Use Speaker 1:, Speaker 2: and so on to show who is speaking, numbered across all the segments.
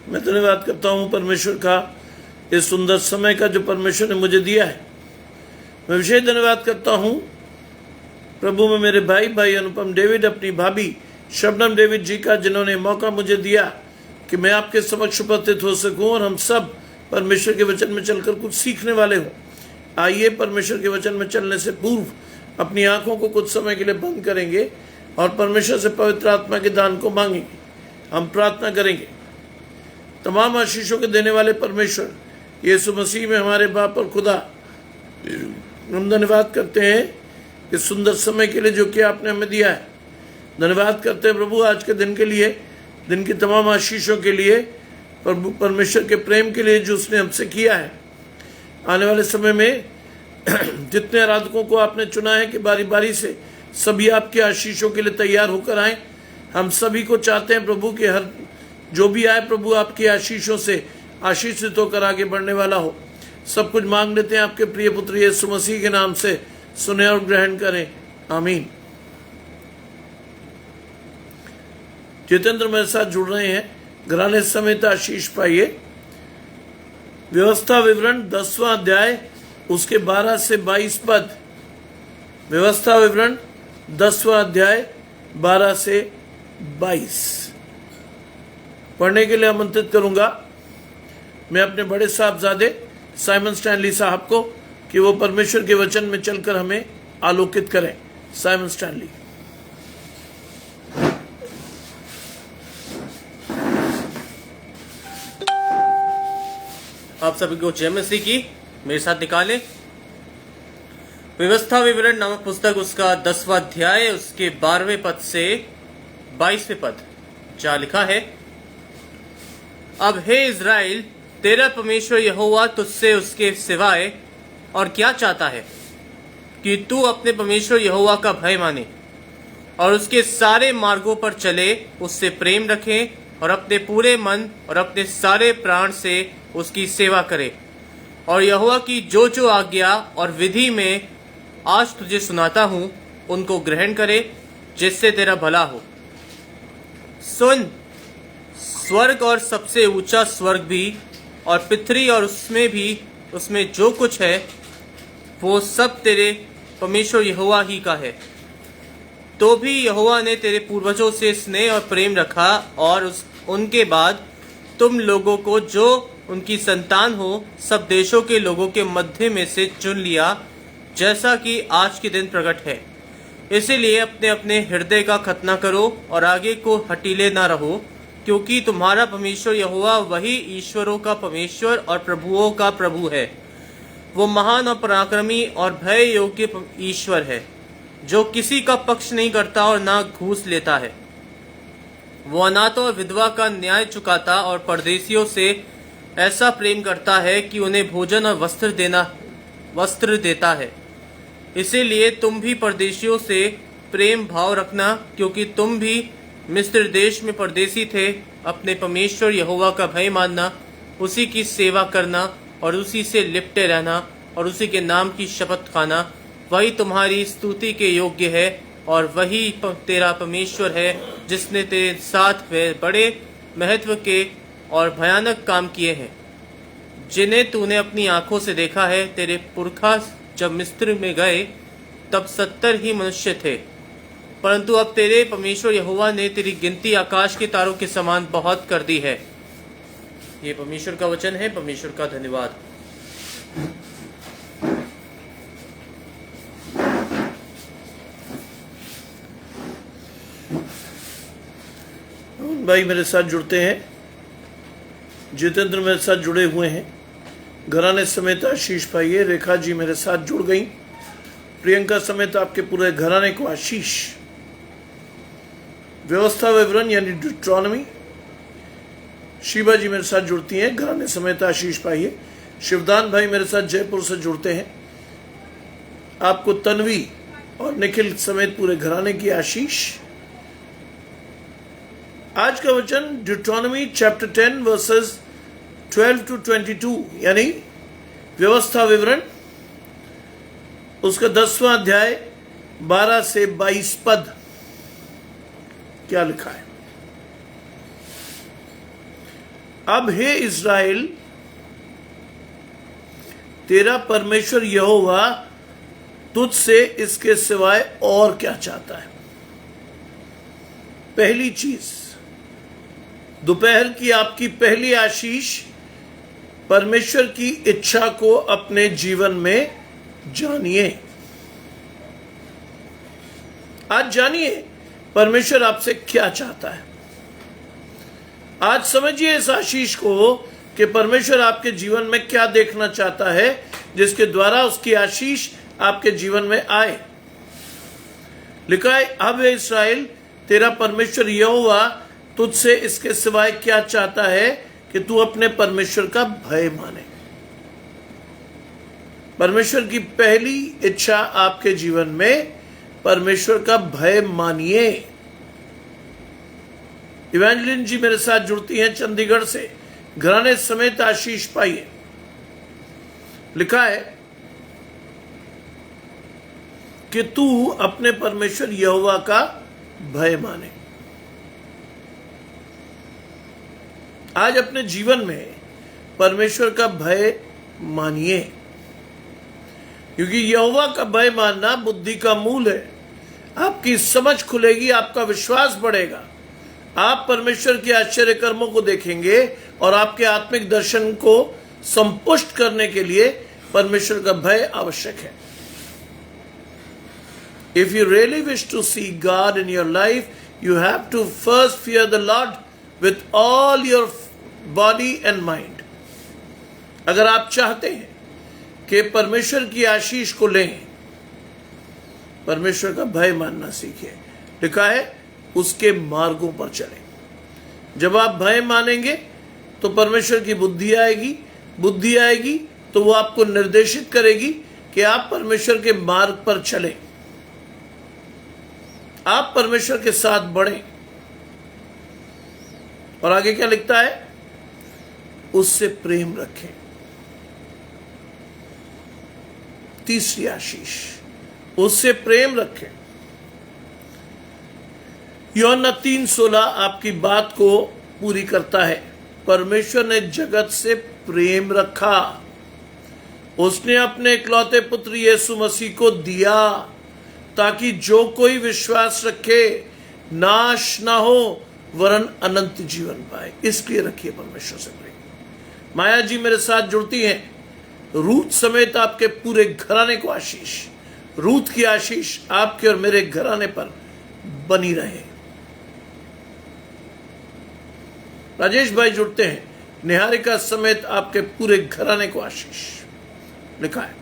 Speaker 1: मैं धन्यवाद करता हूँ परमेश्वर का इस सुंदर समय का जो परमेश्वर ने मुझे दिया है। मैं विशेष धन्यवाद करता हूँ प्रभु में मेरे भाई अनुपम डेविड, अपनी भाभी शबनम डेविड जी का, जिन्होंने मौका मुझे दिया कि मैं आपके समक्ष उपस्थित हो सकूं और हम सब परमेश्वर के वचन में चलकर कुछ सीखने वाले हों। आइए परमेश्वर के वचन में चलने से पूर्व अपनी आंखों को कुछ समय के लिए बंद करेंगे और परमेश्वर से पवित्र आत्मा के दान को मांगेंगे। हम प्रार्थना करेंगे। तमाम आशीषों के देने वाले परमेश्वर यीशु मसीह में हमारे बाप और खुदा, हम धन्यवाद करते हैं इस सुंदर समय के लिए जो कि आपने हमें दिया है। धन्यवाद करते हैं प्रभु आज के दिन के लिए, दिन की तमाम आशीषों के लिए, प्रभु परमेश्वर के प्रेम के लिए जो उसने हमसे किया है। आने वाले समय में जितने आराधकों को आपने चुना है कि बारी बारी से सभी आपके आशीषों के लिए तैयार होकर आए। हम सभी को चाहते हैं प्रभु कि हर जो भी आए प्रभु आपके आशीषों से आशीषित होकर आगे बढ़ने वाला हो। सब कुछ मांग लेते हैं आपके प्रिय पुत्र यीशु मसीह के नाम से, सुने और ग्रहण करें, आमीन। जितेंद्र मेरे साथ जुड़ रहे हैं, घराने समेत आशीष पाइए। व्यवस्था विवरण 10वां अध्याय उसके 12 से 22 पद। व्यवस्था विवरण 10वां अध्याय 12 से 22 पढ़ने के लिए आमंत्रित करूंगा मैं अपने बड़े साहबजादे साइमन स्टैनली साहब को कि वो परमेश्वर के वचन में चलकर हमें आलोकित करें। Simon Stanley.
Speaker 2: आप सभी को जय मसीह की। मेरे साथ निकालें व्यवस्था विवरण नामक पुस्तक, उसका 10वां अध्याय उसके 12वें पद से 22वें पद, जहाँ लिखा है, अब हे इज़राइल, तेरा परमेश्वर यहोवा तुझसे उसके सिवाय और क्या चाहता है कि तू अपने परमेश्वर यहोवा का भय माने और उसके सारे मार्गों पर चले, उससे प्रेम रखे और अपने पूरे मन और अपने सारे प्राण से उसकी सेवा करे। और यहोवा की जो जो आज्ञा और विधि में आज तुझे सुनाता हूँ उनको ग्रहण करे, जिससे तेरा भला हो। सुन, स्वर्ग और सबसे ऊंचा स्वर्ग भी और पृथ्वी और उसमें जो कुछ है वो सब तेरे परमेश्वर यहोवा ही का है। तो भी यहोवा ने तेरे पूर्वजों से स्नेह और प्रेम रखा और उनके बाद तुम लोगों को जो उनकी संतान हो सब देशों के लोगों के मध्य में से चुन लिया, जैसा कि आज के दिन प्रकट है। इसीलिए अपने अपने हृदय का खतना करो और आगे को हटीले ना रहो, क्योंकि तुम्हारा परमेश्वर यहोवा वही ईश्वरों का परमेश्वर और प्रभुओं का प्रभु है। वो महान और पराक्रमी और भय योग्य ईश्वर है, जो किसी का पक्ष नहीं करता और ना घूस लेता है। वो अनाथों और विधवा का न्याय चुकाता और परदेशियों से ऐसा प्रेम करता है कि उन्हें भोजन और वस्त्र देता है। इसीलिए तुम भी परदेशियों से प्रेम भाव रखना, क्योंकि तुम भी मिस्र देश में परदेशी थे। अपने परमेश्वर यहोवा का भय मानना, उसी की सेवा करना और उसी से लिपटे रहना और उसी के नाम की शपथ खाना, वही तुम्हारी स्तुति के योग्य है और वही तेरा परमेश्वर है, जिसने तेरे साथ वे बड़े महत्व के और भयानक काम किए हैं, जिन्हें तूने अपनी आंखों से देखा है। तेरे पुरखा जब मिस्र में गए तब 70 ही मनुष्य थे, परंतु अब तेरे परमेश्वर यहोवा ने तेरी गिनती आकाश के तारों के समान बहुत कर दी है। ये परमेश्वर का वचन है। परमेश्वर का धन्यवाद।
Speaker 1: भाई मेरे साथ जुड़ते हैं, जितेंद्र मेरे साथ जुड़े हुए हैं, घराने समेत आशीष पाइए। रेखा जी मेरे साथ जुड़ गई, प्रियंका समेत आपके पूरे घराने को आशीष। व्यवस्था विवरण यानी ड्यूट्रॉनमी, शिवा जी मेरे साथ जुड़ती हैं, घराने समेत आशीष पाइए। शिवदान भाई मेरे साथ जयपुर से जुड़ते हैं, आपको तन्वी और निखिल समेत पूरे घराने की आशीष। आज का वचन ड्यूट्रॉनमी चैप्टर 10 वर्सेस 12 to 22 यानी व्यवस्था विवरण उसका 10वां अध्याय 12 से 22 पद। क्या लिखा है? अब हे इस्राएल, तेरा परमेश्वर यहोवा तुझसे इसके सिवाय और क्या चाहता है? पहली चीज, दोपहर की आपकी पहली आशीष, परमेश्वर की इच्छा को अपने जीवन में जानिए। आज जानिए परमेश्वर आपसे क्या चाहता है। आज समझिए इस आशीष को कि परमेश्वर आपके जीवन में क्या देखना चाहता है, जिसके द्वारा उसकी आशीष आपके जीवन में आए। लिखा है, अब हे इस्राएल, तेरा परमेश्वर यहोवा तुझसे इसके सिवाय क्या चाहता है कि तू अपने परमेश्वर का भय माने। परमेश्वर की पहली इच्छा आपके जीवन में परमेश्वर का भय मानिए। इवेंजलिन जी मेरे साथ जुड़ती हैं चंडीगढ़ से, घराने समेत आशीष पाइए। लिखा है कि तू अपने परमेश्वर यहोवा का भय माने। आज अपने जीवन में परमेश्वर का भय मानिए, क्योंकि यहोवा का भय मानना बुद्धि का मूल है। आपकी समझ खुलेगी, आपका विश्वास बढ़ेगा, आप परमेश्वर के आश्चर्य कर्मों को देखेंगे और आपके आत्मिक दर्शन को संपुष्ट करने के लिए परमेश्वर का भय आवश्यक है। If you really wish to see God in your life, you have to first fear the Lord with all your body and mind. अगर आप चाहते हैं कि परमेश्वर की आशीष को लें, परमेश्वर का भय मानना सीखिए। लिखा है, उसके मार्गों पर चलें। जब आप भय मानेंगे तो परमेश्वर की बुद्धि आएगी, बुद्धि आएगी तो वो आपको निर्देशित करेगी कि आप परमेश्वर के मार्ग पर चलें, आप परमेश्वर के साथ बढ़ें। और आगे क्या लिखता है? उससे प्रेम रखें। तीसरी आशीष, उससे प्रेम रखें। यूहन्ना 3:16 आपकी बात को पूरी करता है। परमेश्वर ने जगत से प्रेम रखा, उसने अपने इकलौते पुत्र यीशु मसीह को दिया ताकि जो कोई विश्वास रखे नाश ना हो वरन अनंत जीवन पाए। इसलिए रखिए परमेश्वर से प्रेम। माया जी मेरे साथ जुड़ती हैं, रूथ समेत आपके पूरे घराने को आशीष, रूथ की आशीष आपके और मेरे घराने पर बनी रहे। राजेश भाई जुड़ते हैं, निहारिका समेत आपके पूरे घराने को आशीष। लिखा है,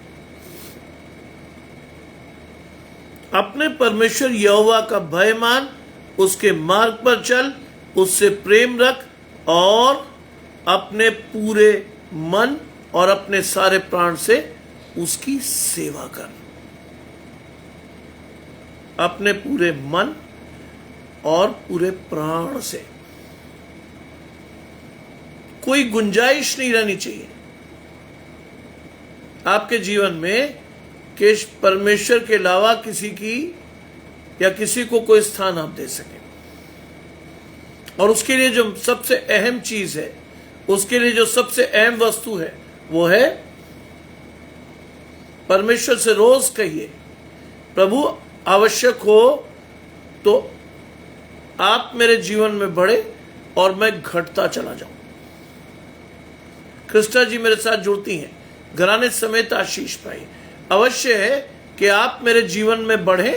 Speaker 1: अपने परमेश्वर यहोवा का भय मान, उसके मार्ग पर चल, उससे प्रेम रख और अपने पूरे मन और अपने सारे प्राण से उसकी सेवा कर। अपने पूरे मन और पूरे प्राण से। कोई गुंजाइश नहीं रहनी चाहिए आपके जीवन में कि परमेश्वर के अलावा किसी की या किसी को कोई स्थान आप दे सकें। और उसके लिए जो सबसे अहम चीज है, उसके लिए जो सबसे अहम वस्तु है, वो है परमेश्वर से रोज कहिए, प्रभु आवश्यक हो तो आप मेरे जीवन में बढ़े और मैं घटता चला जाऊं। क्रिस्टा जी मेरे साथ जुड़ती हैं, घराने समेत आशीष पाई। अवश्य है कि आप मेरे जीवन में बढ़े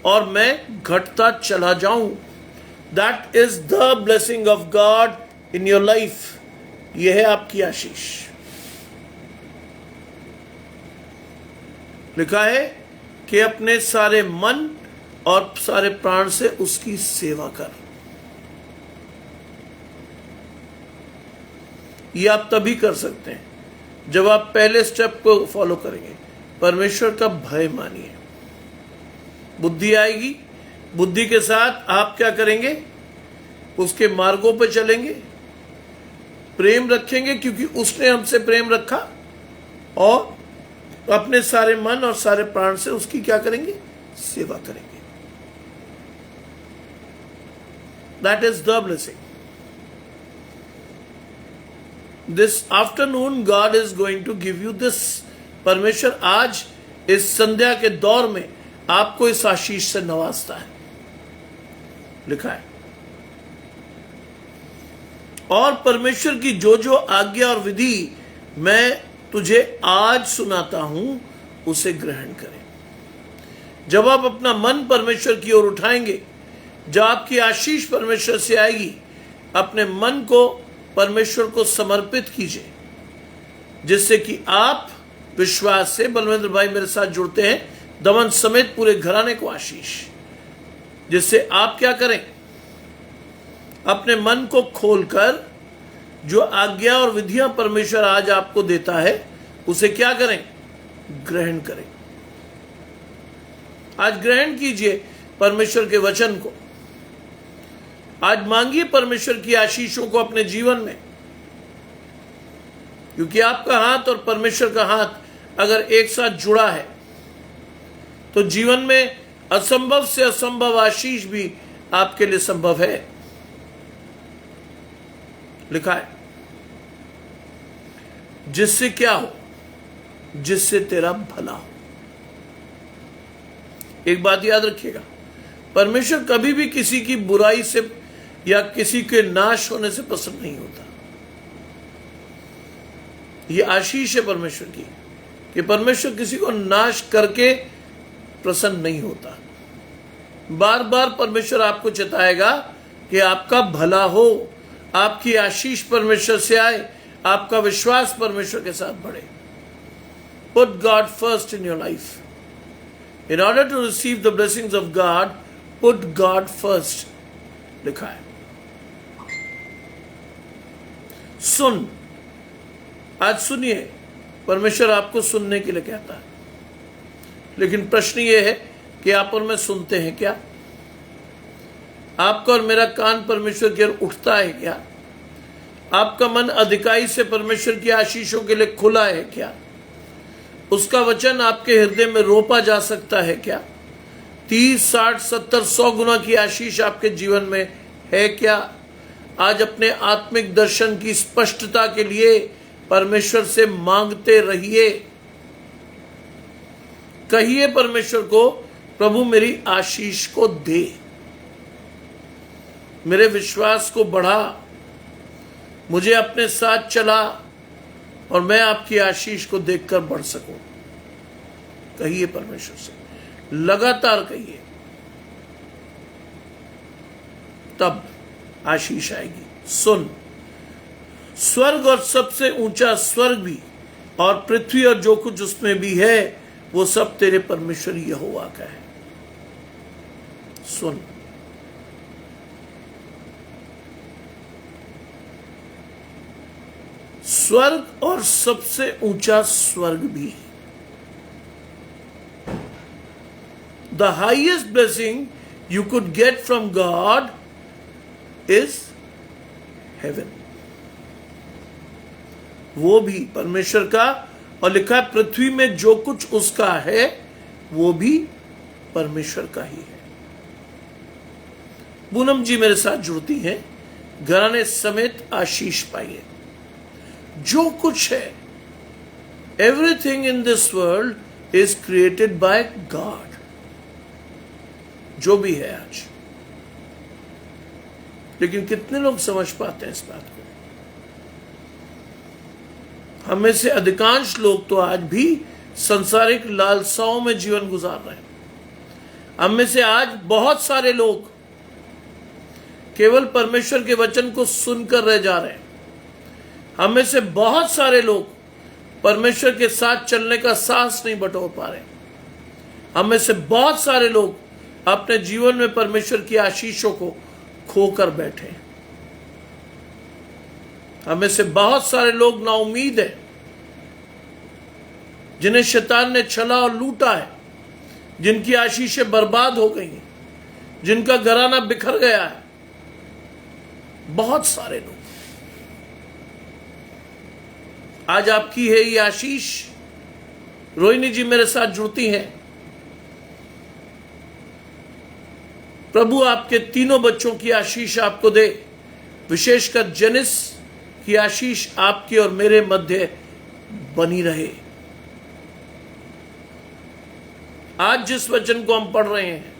Speaker 1: और मैं घटता चला जाऊं। That is the blessing of God in your life. यह है आपकी आशीष। लिखा है कि अपने सारे मन और सारे प्राण से उसकी सेवा कर। ये आप तभी कर सकते हैं जब आप पहले स्टेप को फॉलो करेंगे। परमेश्वर का भय मानिए, बुद्धि आएगी, बुद्धि के साथ आप क्या करेंगे? उसके मार्गों पर चलेंगे, प्रेम रखेंगे क्योंकि उसने हमसे प्रेम रखा, और अपने सारे मन और सारे प्राण से उसकी क्या करेंगे? सेवा करेंगे। That is the blessing. This afternoon God is going to give you this. परमेश्वर आज इस संध्या के दौर में आपको इस आशीष से नवाजता है, लिखा है। और परमेश्वर की जो जो आज्ञा और विधि मैं तुझे आज सुनाता हूं उसे ग्रहण करें। जब आप अपना मन परमेश्वर की ओर उठाएंगे, जब आपकी आशीष परमेश्वर से आएगी, अपने मन को परमेश्वर को समर्पित कीजिए, जिससे कि आप विश्वास से, बलविंद्र भाई मेरे साथ जुड़ते हैं, दमन समेत पूरे घराने को आशीष, जिससे आप क्या करें, अपने मन को खोलकर जो आज्ञा और विधियां परमेश्वर आज आपको देता है उसे क्या करें, ग्रहण करें। आज ग्रहण कीजिए परमेश्वर के वचन को। आज मांगिए परमेश्वर की आशीषों को अपने जीवन में, क्योंकि आपका हाथ और परमेश्वर का हाथ अगर एक साथ जुड़ा है तो जीवन में असंभव से असंभव आशीष भी आपके लिए संभव है, लिखा है। जिससे क्या हो, जिससे तेरा भला हो। एक बात याद रखिएगा, परमेश्वर कभी भी किसी की बुराई से या किसी के नाश होने से पसंद नहीं होता। यह आशीष है परमेश्वर की कि परमेश्वर किसी को नाश करके प्रसन्न नहीं होता। बार बार परमेश्वर आपको चेताएगा कि आपका भला हो, आपकी आशीष परमेश्वर से आए, आपका विश्वास परमेश्वर के साथ बढ़े। Put God first in your life. In order to receive the blessings of God, put God first, लिखा है। सुन, आज सुनिए, परमेश्वर आपको सुनने के लिए कहता है, लेकिन प्रश्न यह है कि आप और मैं सुनते हैं क्या? आपका और मेरा कान परमेश्वर की ओर उठता है क्या? आपका मन अधिकाई से परमेश्वर की आशीषों के लिए खुला है क्या? उसका वचन आपके हृदय में रोपा जा सकता है क्या? 30, 60, 70, 100 गुना की आशीष आपके जीवन में है क्या? आज अपने आत्मिक दर्शन की स्पष्टता के लिए परमेश्वर से मांगते रहिए। कहिए परमेश्वर को, प्रभु मेरी आशीष को दे, मेरे विश्वास को बढ़ा, मुझे अपने साथ चला और मैं आपकी आशीष को देखकर बढ़ सकूं। कहिए परमेश्वर से, लगातार कहिए, तब आशीष आएगी। सुन, स्वर्ग और सबसे ऊंचा स्वर्ग भी और पृथ्वी और जो कुछ उसमें भी है वो सब तेरे परमेश्वर यहोवा का है। सुन, स्वर्ग और सबसे ऊंचा स्वर्ग भी। The highest blessing you could get from God is heaven. वो भी परमेश्वर का, और लिखा है पृथ्वी में जो कुछ उसका है वो भी परमेश्वर का ही है। पूनम जी मेरे साथ जुड़ती हैं, घराने समेत आशीष पाइए। जो कुछ है, everything in this world is created by God. जो भी है आज, लेकिन कितने लोग समझ पाते हैं इस बात को? हमें से अधिकांश लोग तो आज भी सांसारिक लालसाओं में जीवन गुजार रहे हैं। हमें से आज बहुत सारे लोग केवल परमेश्वर के वचन को सुनकर रह जा रहे हैं। हमें से बहुत सारे लोग परमेश्वर के साथ चलने का साहस नहीं बटोर पा रहे। हमें से बहुत सारे लोग अपने जीवन में परमेश्वर की आशीषों को खोकर बैठे। हमें से बहुत सारे लोग नाउमीद हैं, जिन्हें शैतान ने छला और लूटा है, जिनकी आशीषें बर्बाद हो गई हैं, जिनका घराना बिखर गया है। बहुत सारे लोग। आज आपकी है ये आशीष। रोहिणी जी मेरे साथ जुड़ती हैं। प्रभु आपके तीनों बच्चों की आशीष आपको दे, विशेषकर जेनिस, कि आशीष आपके और मेरे मध्य बनी रहे। आज जिस वचन को हम पढ़ रहे हैं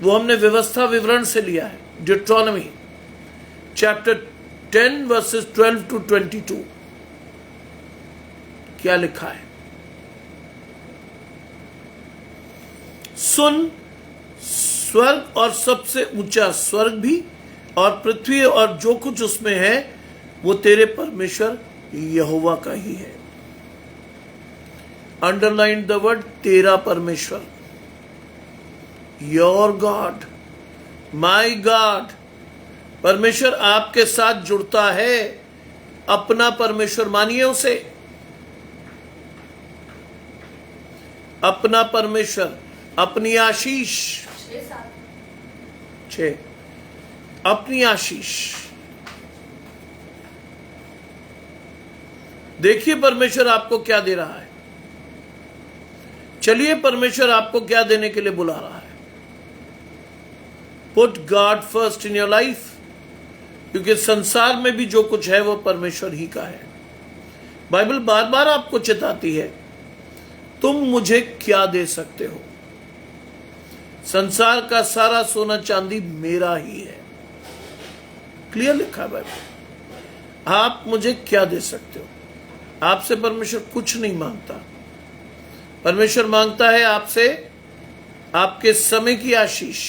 Speaker 1: वो हमने व्यवस्था विवरण से लिया है, ड्यूटरॉनमी चैप्टर 10 वर्सेस 12 to 22। क्या लिखा है? सुन, स्वर्ग और सबसे ऊंचा स्वर्ग भी और पृथ्वी और जो कुछ उसमें है वो तेरे परमेश्वर यहोवा का ही है। अंडरलाइन द वर्ड तेरा परमेश्वर, योर गॉड, माई गॉड। परमेश्वर आपके साथ जुड़ता है, अपना परमेश्वर मानिए उसे, अपना परमेश्वर, अपनी आशीष, 6 अपनी आशीष। देखिए परमेश्वर आपको क्या दे रहा है। चलिए परमेश्वर आपको क्या देने के लिए बुला रहा है। Put God first in your life, क्योंकि संसार में भी जो कुछ है वो परमेश्वर ही का है। बाइबल बार बार आपको चिताती है, तुम मुझे क्या दे सकते हो? संसार का सारा सोना चांदी मेरा ही है। क्लियर लिखा है बाइबल। आप मुझे क्या दे सकते हो? आपसे परमेश्वर कुछ नहीं मांगता। परमेश्वर मांगता है आपसे आपके समय की आशीष।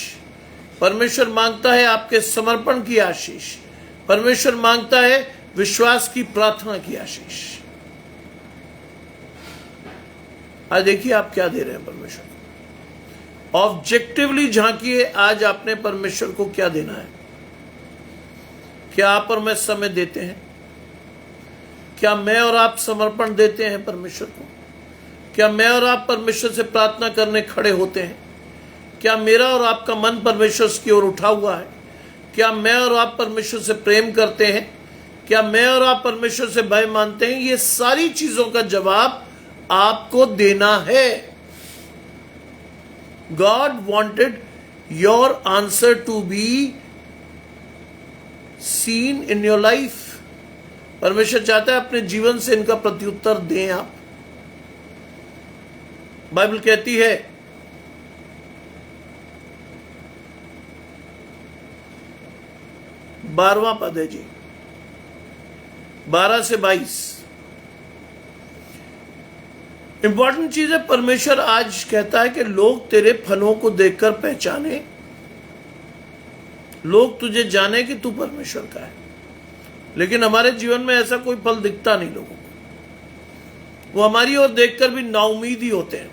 Speaker 1: परमेश्वर मांगता है आपके समर्पण की आशीष। परमेश्वर मांगता है विश्वास की प्रार्थना की आशीष। आज देखिए आप क्या दे रहे हैं परमेश्वर को। ऑब्जेक्टिवली झांकिए, आज आपने परमेश्वर को क्या देना है। क्या आप और मैं समय देते हैं? क्या मैं और आप समर्पण देते हैं परमेश्वर को? क्या मैं और आप परमेश्वर से प्रार्थना करने खड़े होते हैं? क्या मेरा और आपका मन परमेश्वर की ओर उठा हुआ है? क्या मैं और आप परमेश्वर से प्रेम करते हैं? क्या मैं और आप परमेश्वर से भय मानते हैं? ये सारी चीजों का जवाब आपको देना है। God wanted your answer to be seen in your life. परमेश्वर चाहता है अपने जीवन से इनका प्रत्युत्तर दें आप। बाइबल कहती है बारहवां पद है जी, 12 से 22। इंपॉर्टेंट चीज है, परमेश्वर आज कहता है कि लोग तेरे फलों को देखकर पहचाने, लोग तुझे जाने कि तू परमेश्वर का है। लेकिन हमारे जीवन में ऐसा कोई फल दिखता नहीं लोगों को। वो हमारी ओर देखकर भी नाउमीद ही होते हैं,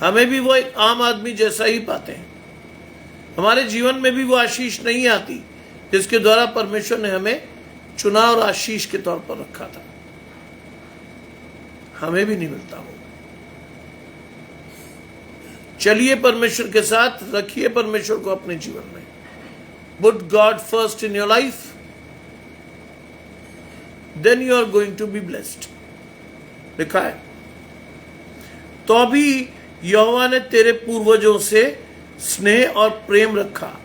Speaker 1: हमें भी वो एक आम आदमी जैसा ही पाते हैं। हमारे जीवन में भी वो आशीष नहीं आती जिसके द्वारा परमेश्वर ने हमें चुना और आशीष के तौर पर रखा था। हमें भी नहीं मिलता वो। चलिए परमेश्वर के साथ, रखिए परमेश्वर को अपने जीवन में। Put God first in your life, then you are going to be blessed. लिखा है, तो अभी यहोवा ने तेरे पूर्वजों से स्नेह और प्रेम रखा।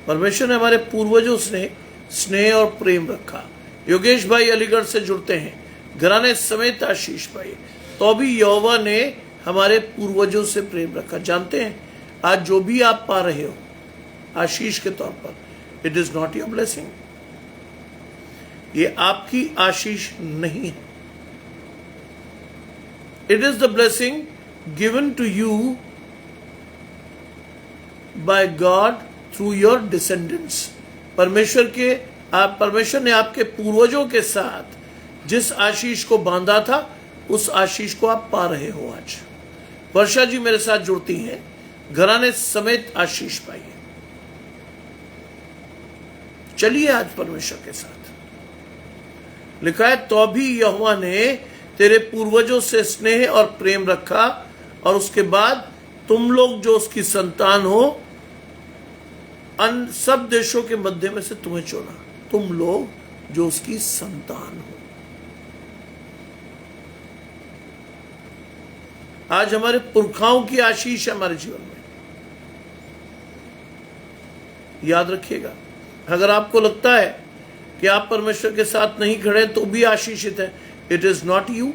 Speaker 1: परमेश्वर ने हमारे पूर्वजों से स्नेह और प्रेम रखा। योगेश भाई अलीगढ़ से जुड़ते हैं, घराने समेत आशीष भाई। तो भी यहोवा ने हमारे पूर्वजों से प्रेम रखा। जानते हैं आज जो भी आप पा रहे हो आशीष के तौर पर, it is not your blessing. ये आपकी आशीष नहीं है। It is the blessing given to you by God through your descendants. परमेश्वर ने आपके पूर्वजों के साथ जिस आशीष को बांधा था उस आशीष को आप पा रहे हो। आज वर्षा जी मेरे साथ जुड़ती हैं, घराने समेत आशीष पाइए। चलिए आज परमेश्वर के साथ। लिखा है, तो भी यहोवा ने तेरे पूर्वजों से स्नेह और प्रेम रखा और उसके बाद तुम लोग जो उसकी संतान हो अन सब देशों के मध्य में से तुम्हें चुना। तुम लोग जो उसकी संतान हो। आज हमारे पुरखाओं की आशीष है हमारे जीवन में। याद रखिएगा, अगर आपको लगता है कि आप परमेश्वर के साथ नहीं खड़े तो भी आशीषित है, इट इज नॉट यू,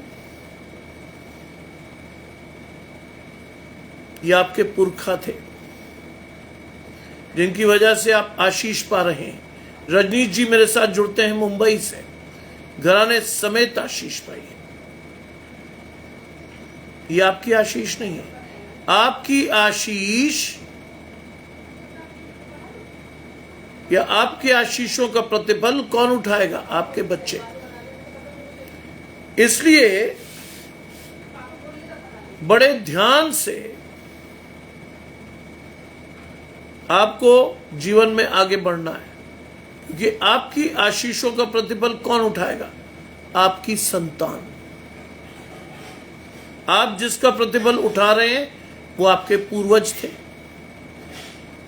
Speaker 1: ये आपके पुरखा थे जिनकी वजह से आप आशीष पा रहे हैं। रजनीश जी मेरे साथ जुड़ते हैं मुंबई से, घराने समेत आशीष पाई है। ये आपकी आशीष नहीं है। आपकी आशीष या आपके आशीषों का प्रतिफल कौन उठाएगा? आपके बच्चे। इसलिए बड़े ध्यान से आपको जीवन में आगे बढ़ना है, क्योंकि आपकी आशीषों का प्रतिफल कौन उठाएगा? आपकी संतान। आप जिसका प्रतिफल उठा रहे हैं वो आपके पूर्वज थे।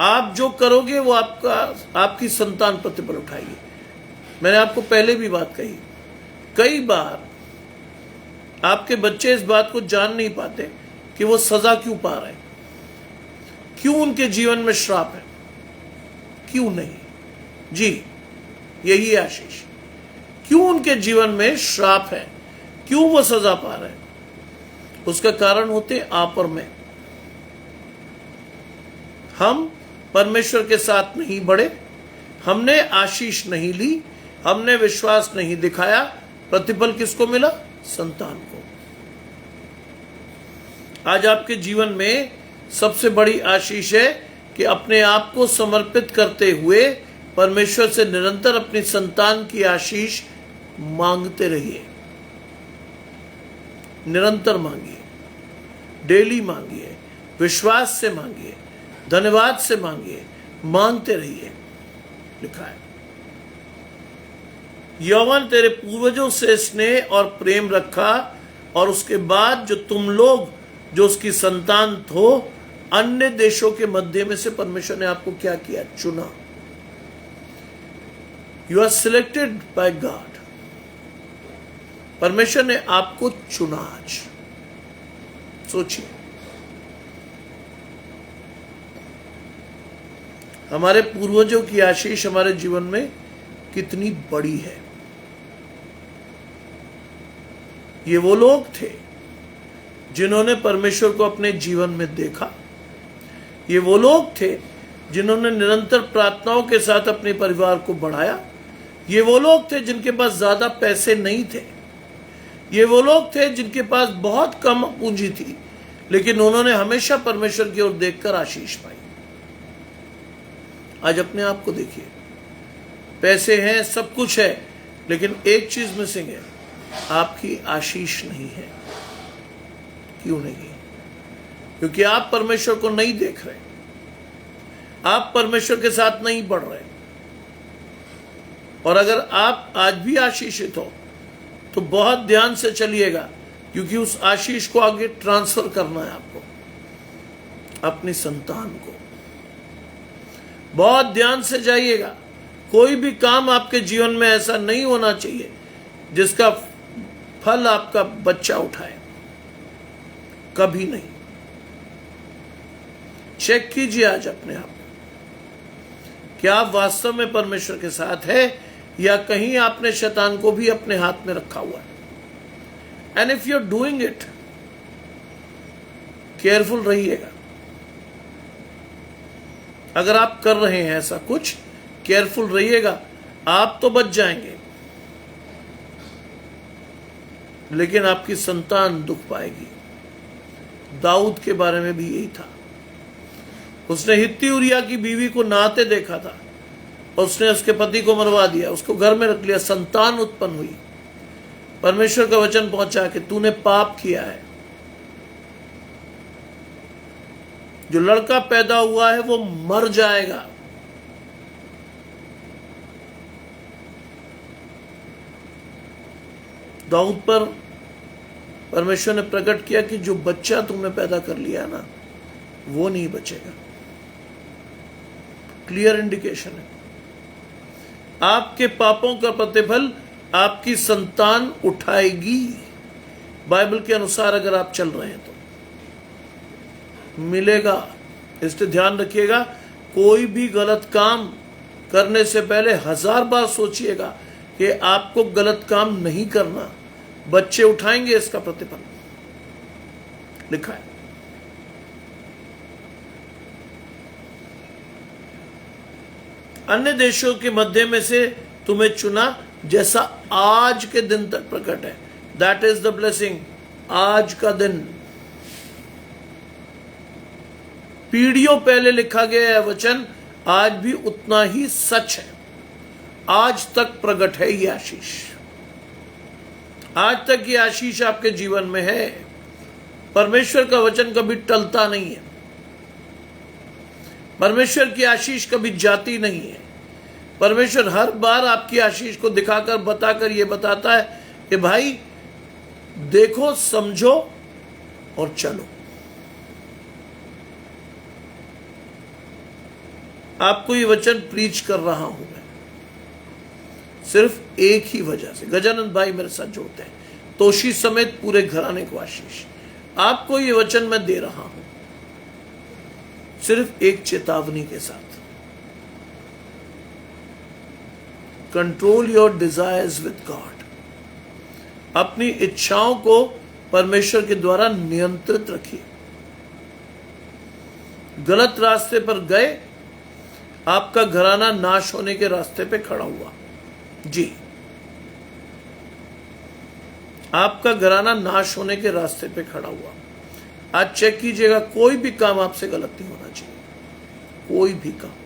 Speaker 1: आप जो करोगे वो आपकी संतान प्रतिफल उठाएगी। मैंने आपको पहले भी बात कही, कई बार आपके बच्चे इस बात को जान नहीं पाते कि वो सजा क्यों पा रहे हैं, क्यों उनके जीवन में श्राप है, क्यों नहीं। जी, यही है आशीष। क्यों उनके जीवन में श्राप है, क्यों वो सजा पा रहे हैं? उसका कारण होते आप और मैं। हम परमेश्वर के साथ नहीं बढ़े, हमने आशीष नहीं ली, हमने विश्वास नहीं दिखाया। प्रतिफल किसको मिला? संतान को। आज आपके जीवन में सबसे बड़ी आशीष है कि अपने आप को समर्पित करते हुए परमेश्वर से निरंतर अपनी संतान की आशीष मांगते रहिए। निरंतर मांगिए, डेली मांगिए, विश्वास से मांगिए, धन्यवाद से मांगिए, मांगते रहिए। लिखा है, यौवन तेरे पूर्वजों से स्नेह और प्रेम रखा, और उसके बाद जो तुम लोग जो उसकी संतान हो, अन्य देशों के मध्य में से परमेश्वर ने आपको क्या किया? चुना। You are selected by God. परमेश्वर ने आपको चुना। आज सोचिए, हमारे पूर्वजों की आशीष हमारे जीवन में कितनी बड़ी है। ये वो लोग थे जिन्होंने परमेश्वर को अपने जीवन में देखा। ये वो लोग थे जिन्होंने निरंतर प्रार्थनाओं के साथ अपने परिवार को बढ़ाया। ये वो लोग थे जिनके पास ज्यादा पैसे नहीं थे। ये वो लोग थे जिनके पास बहुत कम पूंजी थी, लेकिन उन्होंने हमेशा परमेश्वर की ओर देखकर आशीष पाई। आज अपने आप को देखिए, पैसे हैं, सब कुछ है, लेकिन एक चीज मिसिंग है, आपकी आशीष नहीं है। क्यों नहीं है? क्योंकि आप परमेश्वर को नहीं देख रहे, आप परमेश्वर के साथ नहीं बढ़ रहे। और अगर आप आज भी आशीषित हो तो बहुत ध्यान से चलिएगा, क्योंकि उस आशीष को आगे ट्रांसफर करना है आपको, अपनी संतान को। बहुत ध्यान से जाइएगा। कोई भी काम आपके जीवन में ऐसा नहीं होना चाहिए जिसका फल आपका बच्चा उठाए, कभी नहीं। चेक कीजिए आज अपने आप, क्या आप वास्तव में परमेश्वर के साथ है या कहीं आपने शैतान को भी अपने हाथ में रखा हुआ है। And if you are doing it, careful रहिएगा। अगर आप कर रहे हैं ऐसा कुछ, केयरफुल रहिएगा। आप तो बच जाएंगे, लेकिन आपकी संतान दुख पाएगी। दाऊद के बारे में भी यही था। उसने हित्ती उरिया की बीवी को नहाते देखा था, उसने उसके पति को मरवा दिया, उसको घर में रख लिया। संतान उत्पन्न हुई, परमेश्वर का वचन पहुंचा कि तूने पाप किया है। जो लड़का पैदा हुआ है वो मर जाएगा। दाऊद पर परमेश्वर ने प्रकट किया कि जो बच्चा तुमने पैदा कर लिया ना, वो नहीं बचेगा। क्लियर इंडिकेशन है। आपके पापों का प्रतिफल आपकी संतान उठाएगी। बाइबल के अनुसार अगर आप चल रहे हैं तो मिलेगा। इसलिए ध्यान रखिएगा, कोई भी गलत काम करने से पहले 1000 बार सोचिएगा कि आपको गलत काम नहीं करना। बच्चे उठाएंगे इसका प्रतिफल, लिखा है। अन्य देशों के मध्य में से तुम्हें चुना, जैसा आज के दिन तक प्रकट है। दैट इज द ब्लेसिंग, आज का दिन। पीढ़ियों पहले लिखा गया है वचन आज भी उतना ही सच है। आज तक प्रकट है ये आशीष, आज तक ये आशीष आपके जीवन में है। परमेश्वर का वचन कभी टलता नहीं है, परमेश्वर की आशीष कभी जाती नहीं है। परमेश्वर हर बार आपकी आशीष को दिखाकर बताकर ये बताता है कि भाई देखो, समझो और चलो। आपको ये वचन प्रीच कर रहा हूं मैं सिर्फ एक ही वजह से। गजानंद भाई मेरे साथ जोड़ते हैं, तोशी समेत पूरे घराने को आशीष। आपको ये वचन मैं दे रहा हूं सिर्फ एक चेतावनी के साथ। Control your desires with God. अपनी इच्छाओं को परमेश्वर के द्वारा नियंत्रित रखिए। गलत रास्ते पर गए, आपका घराना नाश होने के रास्ते पे खड़ा हुआ। जी, आपका घराना नाश होने के रास्ते पे खड़ा हुआ। आज चेक कीजिएगा, कोई भी काम आपसे गलत नहीं होना चाहिए, कोई भी काम।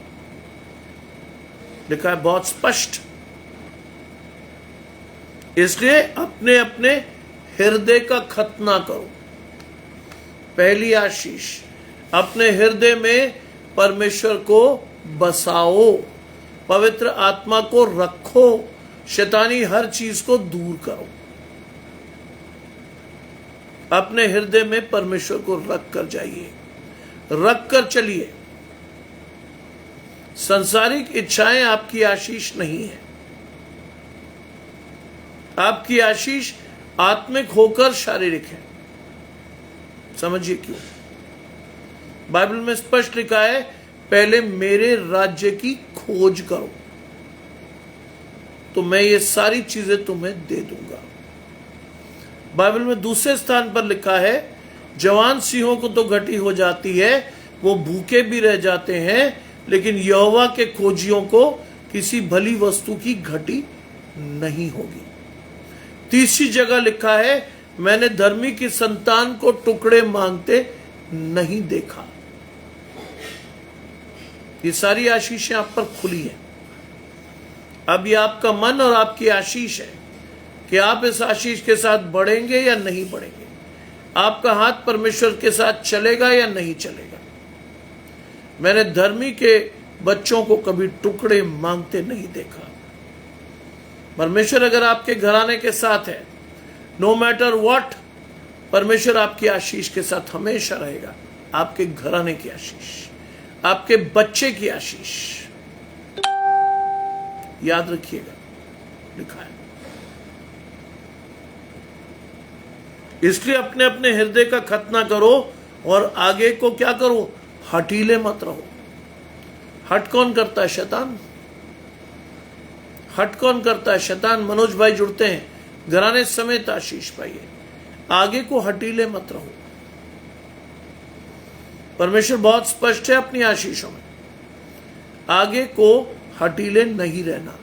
Speaker 1: लिखा है बहुत स्पष्ट। इसलिए अपने अपने हृदय का खतना करो। पहली आशीष, अपने हृदय में परमेश्वर को बसाओ, पवित्र आत्मा को रखो, शैतानी हर चीज को दूर करो। अपने हृदय में परमेश्वर को रख कर जाइए, रख कर चलिए। सांसारिक इच्छाएं आपकी आशीष नहीं है। आपकी आशीष आत्मिक होकर शारीरिक है। समझिए क्यों। बाइबल में स्पष्ट लिखा है, पहले मेरे राज्य की खोज करो तो मैं ये सारी चीजें तुम्हें दे दूंगा। बाइबल में दूसरे स्थान पर लिखा है, जवान सिंहों को तो घटी हो जाती है, वो भूखे भी रह जाते हैं, लेकिन यहोवा के खोजियों को किसी भली वस्तु की घटी नहीं होगी। तीसरी जगह लिखा है, मैंने धर्मी की संतान को टुकड़े मांगते नहीं देखा। ये सारी आशीषें आप पर खुली हैं। अब ये आपका मन और आपकी आशीष है कि आप इस आशीष के साथ बढ़ेंगे या नहीं बढ़ेंगे। आपका हाथ परमेश्वर के साथ चलेगा या नहीं चलेगा। मैंने धर्मी के बच्चों को कभी टुकड़े मांगते नहीं देखा। परमेश्वर अगर आपके घराने के साथ है, नो मैटर व्हाट, परमेश्वर आपकी आशीष के साथ हमेशा रहेगा। आपके घराने की आशीष, आपके बच्चे की आशीष, याद रखिएगा, लिखा है। इसलिए अपने अपने हृदय का खतना करो और आगे को क्या करो, हठीले मत रहो। हट कौन करता है? शैतान। हट कौन करता है? शैतान। मनोज भाई जुड़ते हैं, घराने समेत आशीष पाइए। आगे को हठीले मत रहो। परमेश्वर बहुत स्पष्ट है अपनी आशीषों में, आगे को हठीले नहीं रहना।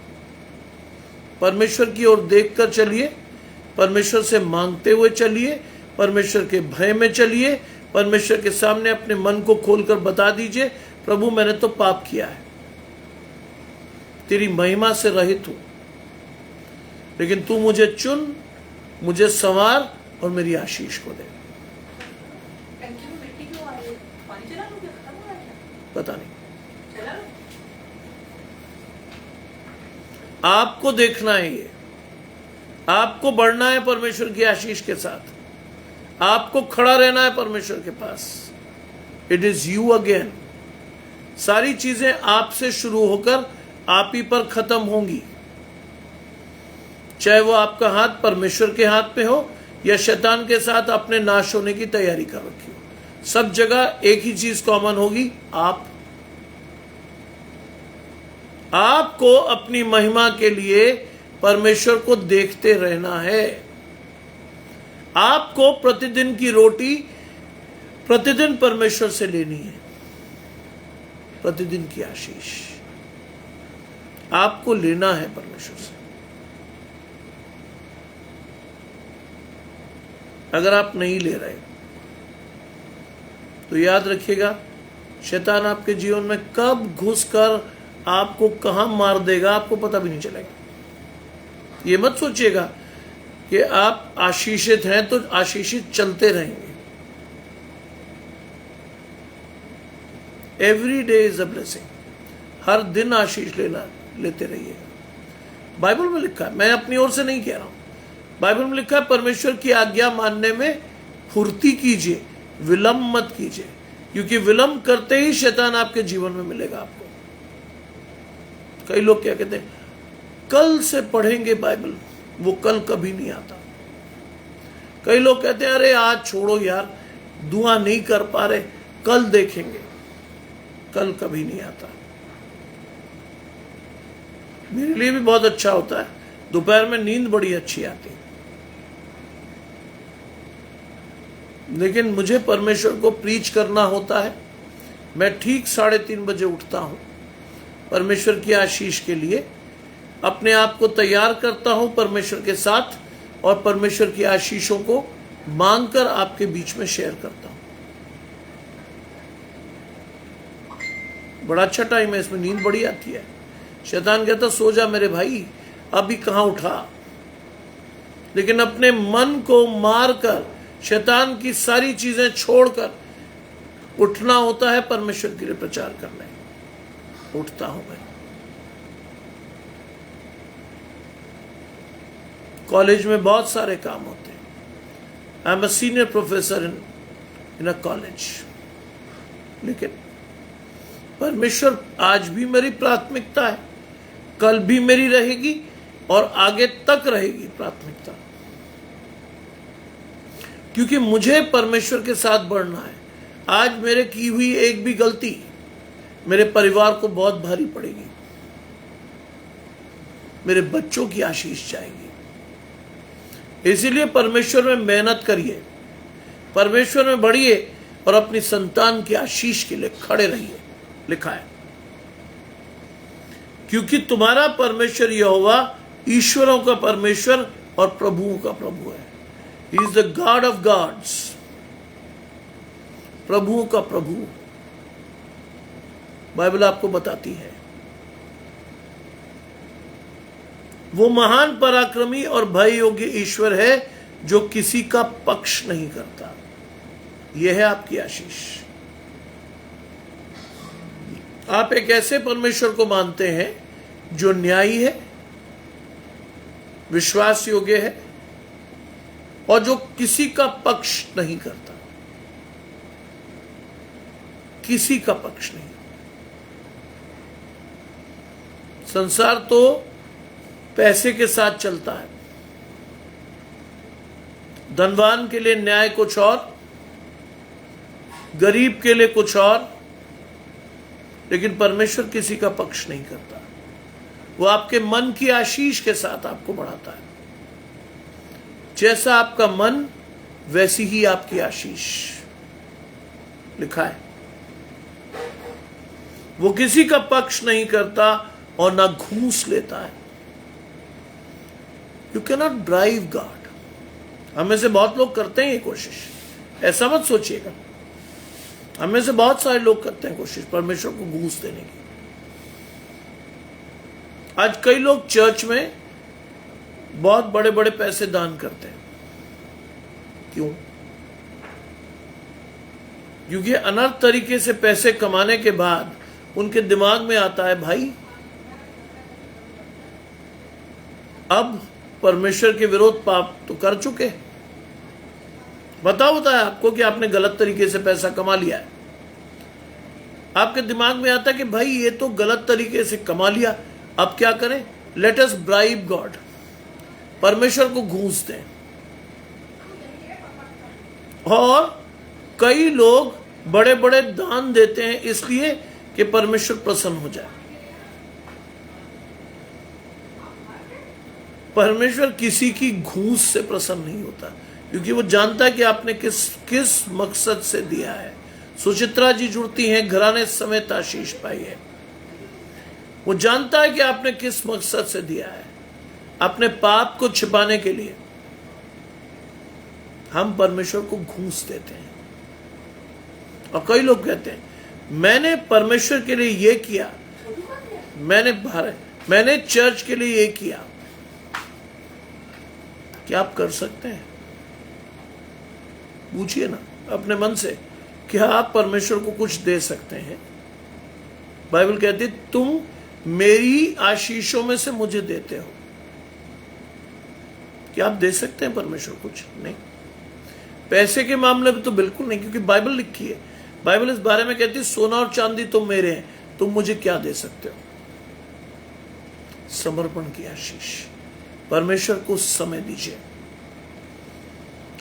Speaker 1: परमेश्वर की ओर देखकर चलिए, परमेश्वर से मांगते हुए चलिए, परमेश्वर के भय में चलिए, परमेश्वर के सामने अपने मन को खोलकर बता दीजिए, प्रभु मैंने तो पाप किया है, तेरी महिमा से रहित हूं, लेकिन तू मुझे चुन, मुझे संवार और मेरी आशीष को दे। पता नहीं, आपको देखना है ये, आपको बढ़ना है परमेश्वर की आशीष के साथ, आपको खड़ा रहना है परमेश्वर के पास। It is you again. सारी चीजें आपसे शुरू होकर आप ही पर खत्म होंगी, चाहे वो आपका हाथ परमेश्वर के हाथ पे हो या शैतान के साथ अपने नाश होने की तैयारी कर रखी हो। सब जगह एक ही चीज कॉमन होगी, आपको अपनी महिमा के लिए परमेश्वर को देखते रहना है। आपको प्रतिदिन की रोटी प्रतिदिन परमेश्वर से लेनी है। प्रतिदिन की आशीष आपको लेना है परमेश्वर से। अगर आप नहीं ले रहे तो याद रखिएगा, शैतान आपके जीवन में कब घुसकर आपको कहां मार देगा आपको पता भी नहीं चलेगा। ये मत सोचिएगा कि आप आशीषित हैं तो आशीषित चलते रहेंगे। Every day is a blessing. हर दिन आशीष लेते रहिएगा। बाइबल में लिखा है, मैं अपनी ओर से नहीं कह रहा हूं, बाइबल में लिखा है परमेश्वर की आज्ञा मानने में फुर्ती कीजिए, विलंब मत कीजिए, क्योंकि विलंब करते ही शैतान आपके जीवन में मिलेगा आपको। कई लोग क्या कहते हैं, कल से पढ़ेंगे बाइबल, वो कल कभी नहीं आता। कई लोग कहते हैं अरे आज छोड़ो यार, दुआ नहीं कर पा रहे, कल देखेंगे। कल कभी नहीं आता। मेरे लिए भी बहुत अच्छा होता है, दोपहर में नींद बड़ी अच्छी आती है, लेकिन मुझे परमेश्वर को प्रीच करना होता है। मैं ठीक 3:30 बजे उठता हूं, परमेश्वर की आशीष के लिए अपने आप को तैयार करता हूं परमेश्वर के साथ, और परमेश्वर की आशीषों को मांगकर आपके बीच में शेयर करता हूं। बड़ा अच्छा टाइम है, इसमें नींद बड़ी आती है। शैतान कहता सो जा मेरे भाई, अभी कहां उठा, लेकिन अपने मन को मारकर, शैतान की सारी चीजें छोड़कर उठना होता है परमेश्वर के लिए प्रचार करने। उठता हूं मैं। कॉलेज में बहुत सारे काम होते हैं। I am a senior professor in a college, लेकिन परमेश्वर आज भी मेरी प्राथमिकता है, कल भी मेरी रहेगी और आगे तक रहेगी प्राथमिकता, क्योंकि मुझे परमेश्वर के साथ बढ़ना है। आज मेरे की हुई एक भी गलती मेरे परिवार को बहुत भारी पड़ेगी, मेरे बच्चों की आशीष जाएगी। इसीलिए परमेश्वर में मेहनत करिए, परमेश्वर में बढ़िए और अपनी संतान की आशीष के लिए खड़े रहिए। लिखा है, क्योंकि तुम्हारा परमेश्वर यहोवा ईश्वरों का परमेश्वर और प्रभुओं का प्रभु है। He is the God of gods, प्रभुओं का प्रभु। बाइबल आपको बताती है वो महान पराक्रमी और भय योग्य ईश्वर है जो किसी का पक्ष नहीं करता। यह है आपकी आशीष। आप एक ऐसे परमेश्वर को मानते हैं जो न्यायी है, विश्वास योग्य है और जो किसी का पक्ष नहीं करता। किसी का पक्ष नहीं। संसार तो पैसे के साथ चलता है। धनवान के लिए न्याय कुछ और, गरीब के लिए कुछ और, लेकिन परमेश्वर किसी का पक्ष नहीं करता। वो आपके मन की आशीष के साथ आपको बढ़ाता है। जैसा आपका मन वैसी ही आपकी आशीष। लिखा है वो किसी का पक्ष नहीं करता और ना घूस लेता है। You can not bribe God. हमें से बहुत लोग करते हैं ये कोशिश, ऐसा मत सोचिएगा। हमें से बहुत सारे लोग करते हैं कोशिश परमेश्वर को घूस देने की। आज कई लोग चर्च में बहुत बड़े बड़े पैसे दान करते हैं। क्यों? क्योंकि अनर्थ तरीके से पैसे कमाने के बाद उनके दिमाग में आता है, भाई अब परमेश्वर के विरोध पाप तो कर चुके। बताओ होता है आपको कि आपने गलत तरीके से पैसा कमा लिया है। आपके दिमाग में आता है कि भाई ये तो गलत तरीके से कमा लिया, अब क्या करें? Let us bribe God. परमेश्वर को घूस दें। और कई लोग बड़े बड़े दान देते हैं इसलिए कि परमेश्वर प्रसन्न हो जाए। परमेश्वर किसी की घूस से प्रसन्न नहीं होता, क्योंकि वो जानता है कि आपने किस मकसद से दिया है। सुचित्रा जी जुड़ती हैं, घराने समेत आशीष पाई है। वो जानता है कि आपने किस मकसद से दिया है, अपने पाप को छिपाने के लिए। हम परमेश्वर को घूस देते हैं। और कई लोग कहते हैं मैंने परमेश्वर के लिए ये किया, मैंने चर्च के लिए ये किया। क्या आप कर सकते हैं? पूछिए ना अपने मन से, क्या आप परमेश्वर को कुछ दे सकते हैं? बाइबल कहती है तुम मेरी आशीषों में से मुझे देते हो। क्या आप दे सकते हैं परमेश्वर कुछ? नहीं। पैसे के मामले में तो बिल्कुल नहीं, क्योंकि बाइबल लिखी है। बाइबल इस बारे में कहती है सोना और चांदी तो मेरे हैं, तुम मुझे क्या दे सकते हो? समर्पण की आशीष। परमेश्वर को समय दीजिए।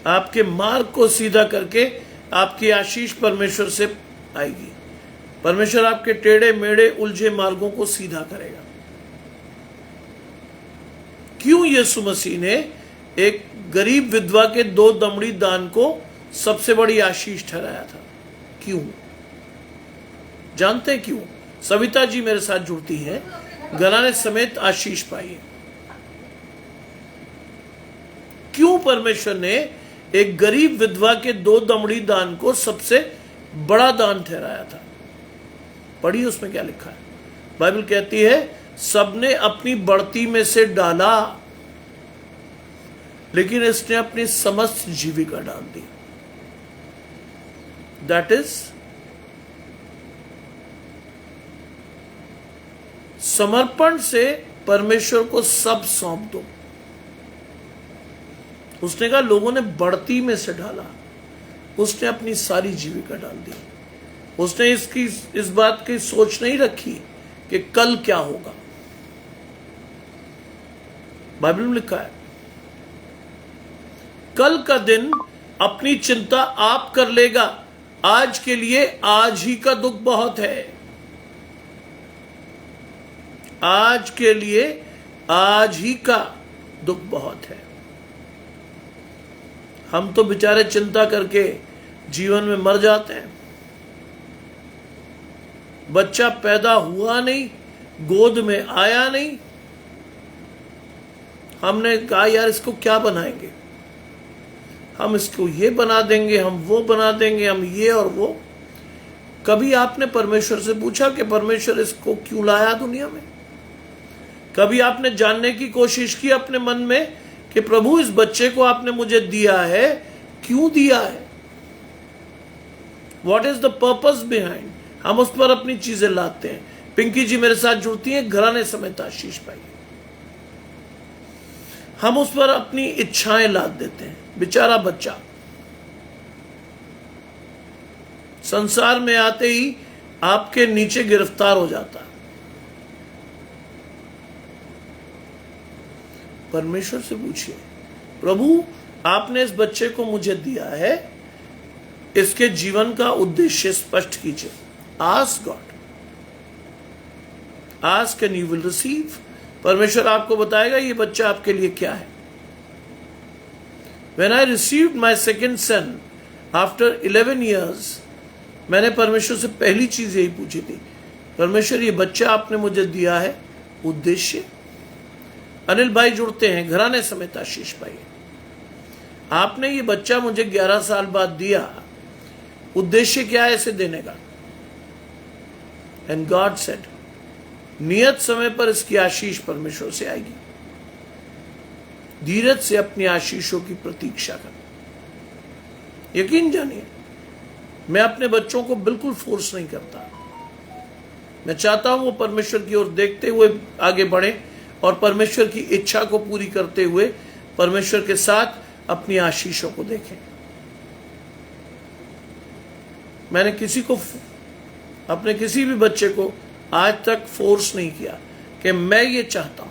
Speaker 1: आपके मार्ग को सीधा करके आपकी आशीष परमेश्वर से आएगी। परमेश्वर आपके टेढ़े मेढ़े उलझे मार्गों को सीधा करेगा। क्यों यीशु मसीह ने एक गरीब विधवा के 2 दमड़ी दान को सबसे बड़ी आशीष ठहराया था? क्यों? जानते हैं क्यों? सविता जी मेरे साथ जुड़ती हैं, घराने समेत आशीष पाई है। क्यों परमेश्वर ने एक गरीब विधवा के 2 दमड़ी दान को सबसे बड़ा दान ठहराया था? पढ़िए उसमें क्या लिखा है। बाइबल कहती है सबने अपनी बढ़ती में से डाला, लेकिन इसने अपनी समस्त जीविका डाल दी। दैट इज समर्पण से परमेश्वर को सब सौंप दो। उसने कहा लोगों ने बढ़ती में से डाला, उसने अपनी सारी जीविका डाल दी। उसने इस बात की सोच नहीं रखी कि कल क्या होगा। बाइबल में लिखा है कल का दिन अपनी चिंता आप कर लेगा, आज के लिए आज ही का दुख बहुत है। आज के लिए आज ही का दुख बहुत है। हम तो बेचारे चिंता करके जीवन में मर जाते हैं। बच्चा पैदा हुआ नहीं, गोद में आया नहीं, हमने कहा यार इसको क्या बनाएंगे, हम इसको ये बना देंगे, हम वो बना देंगे, हम ये और वो। कभी आपने परमेश्वर से पूछा कि परमेश्वर इसको क्यों लाया दुनिया में? कभी आपने जानने की कोशिश की अपने मन में कि प्रभु इस बच्चे को आपने मुझे दिया है, क्यों दिया है? What is the purpose behind? हम उस पर अपनी चीजें लाते हैं। पिंकी जी मेरे साथ जुड़ती हैं, घराने समेत आशीष पाई। हम उस पर अपनी इच्छाएं लाद देते हैं। बेचारा बच्चा संसार में आते ही आपके नीचे गिरफ्तार हो जाता है। परमेश्वर से पूछिए प्रभु आपने इस बच्चे को मुझे दिया है, इसके जीवन का उद्देश्य स्पष्ट कीजिए। Ask God, ask and you will receive. परमेश्वर आपको बताएगा ये बच्चा आपके लिए क्या है। When I received my second son after 11 years, मैंने परमेश्वर से पहली चीज यही पूछी थी, परमेश्वर ये बच्चा आपने मुझे दिया है, उद्देश्य। अनिल भाई जुड़ते हैं, घराने समेत आशीष पाई। आपने ये बच्चा मुझे 11 साल बाद दिया, उद्देश्य क्या है इसे देने का? एंड गॉड सेड नियत समय पर इसकी आशीष परमेश्वर से आएगी। धीरज से अपनी आशीषों की प्रतीक्षा कर। यकीन जानिए मैं अपने बच्चों को बिल्कुल फोर्स नहीं करता। मैं चाहता हूं वो परमेश्वर की ओर देखते हुए आगे बढ़े और परमेश्वर की इच्छा को पूरी करते हुए परमेश्वर के साथ अपनी आशीषों को देखें। मैंने अपने किसी भी बच्चे को आज तक फोर्स नहीं किया कि मैं ये चाहता हूं।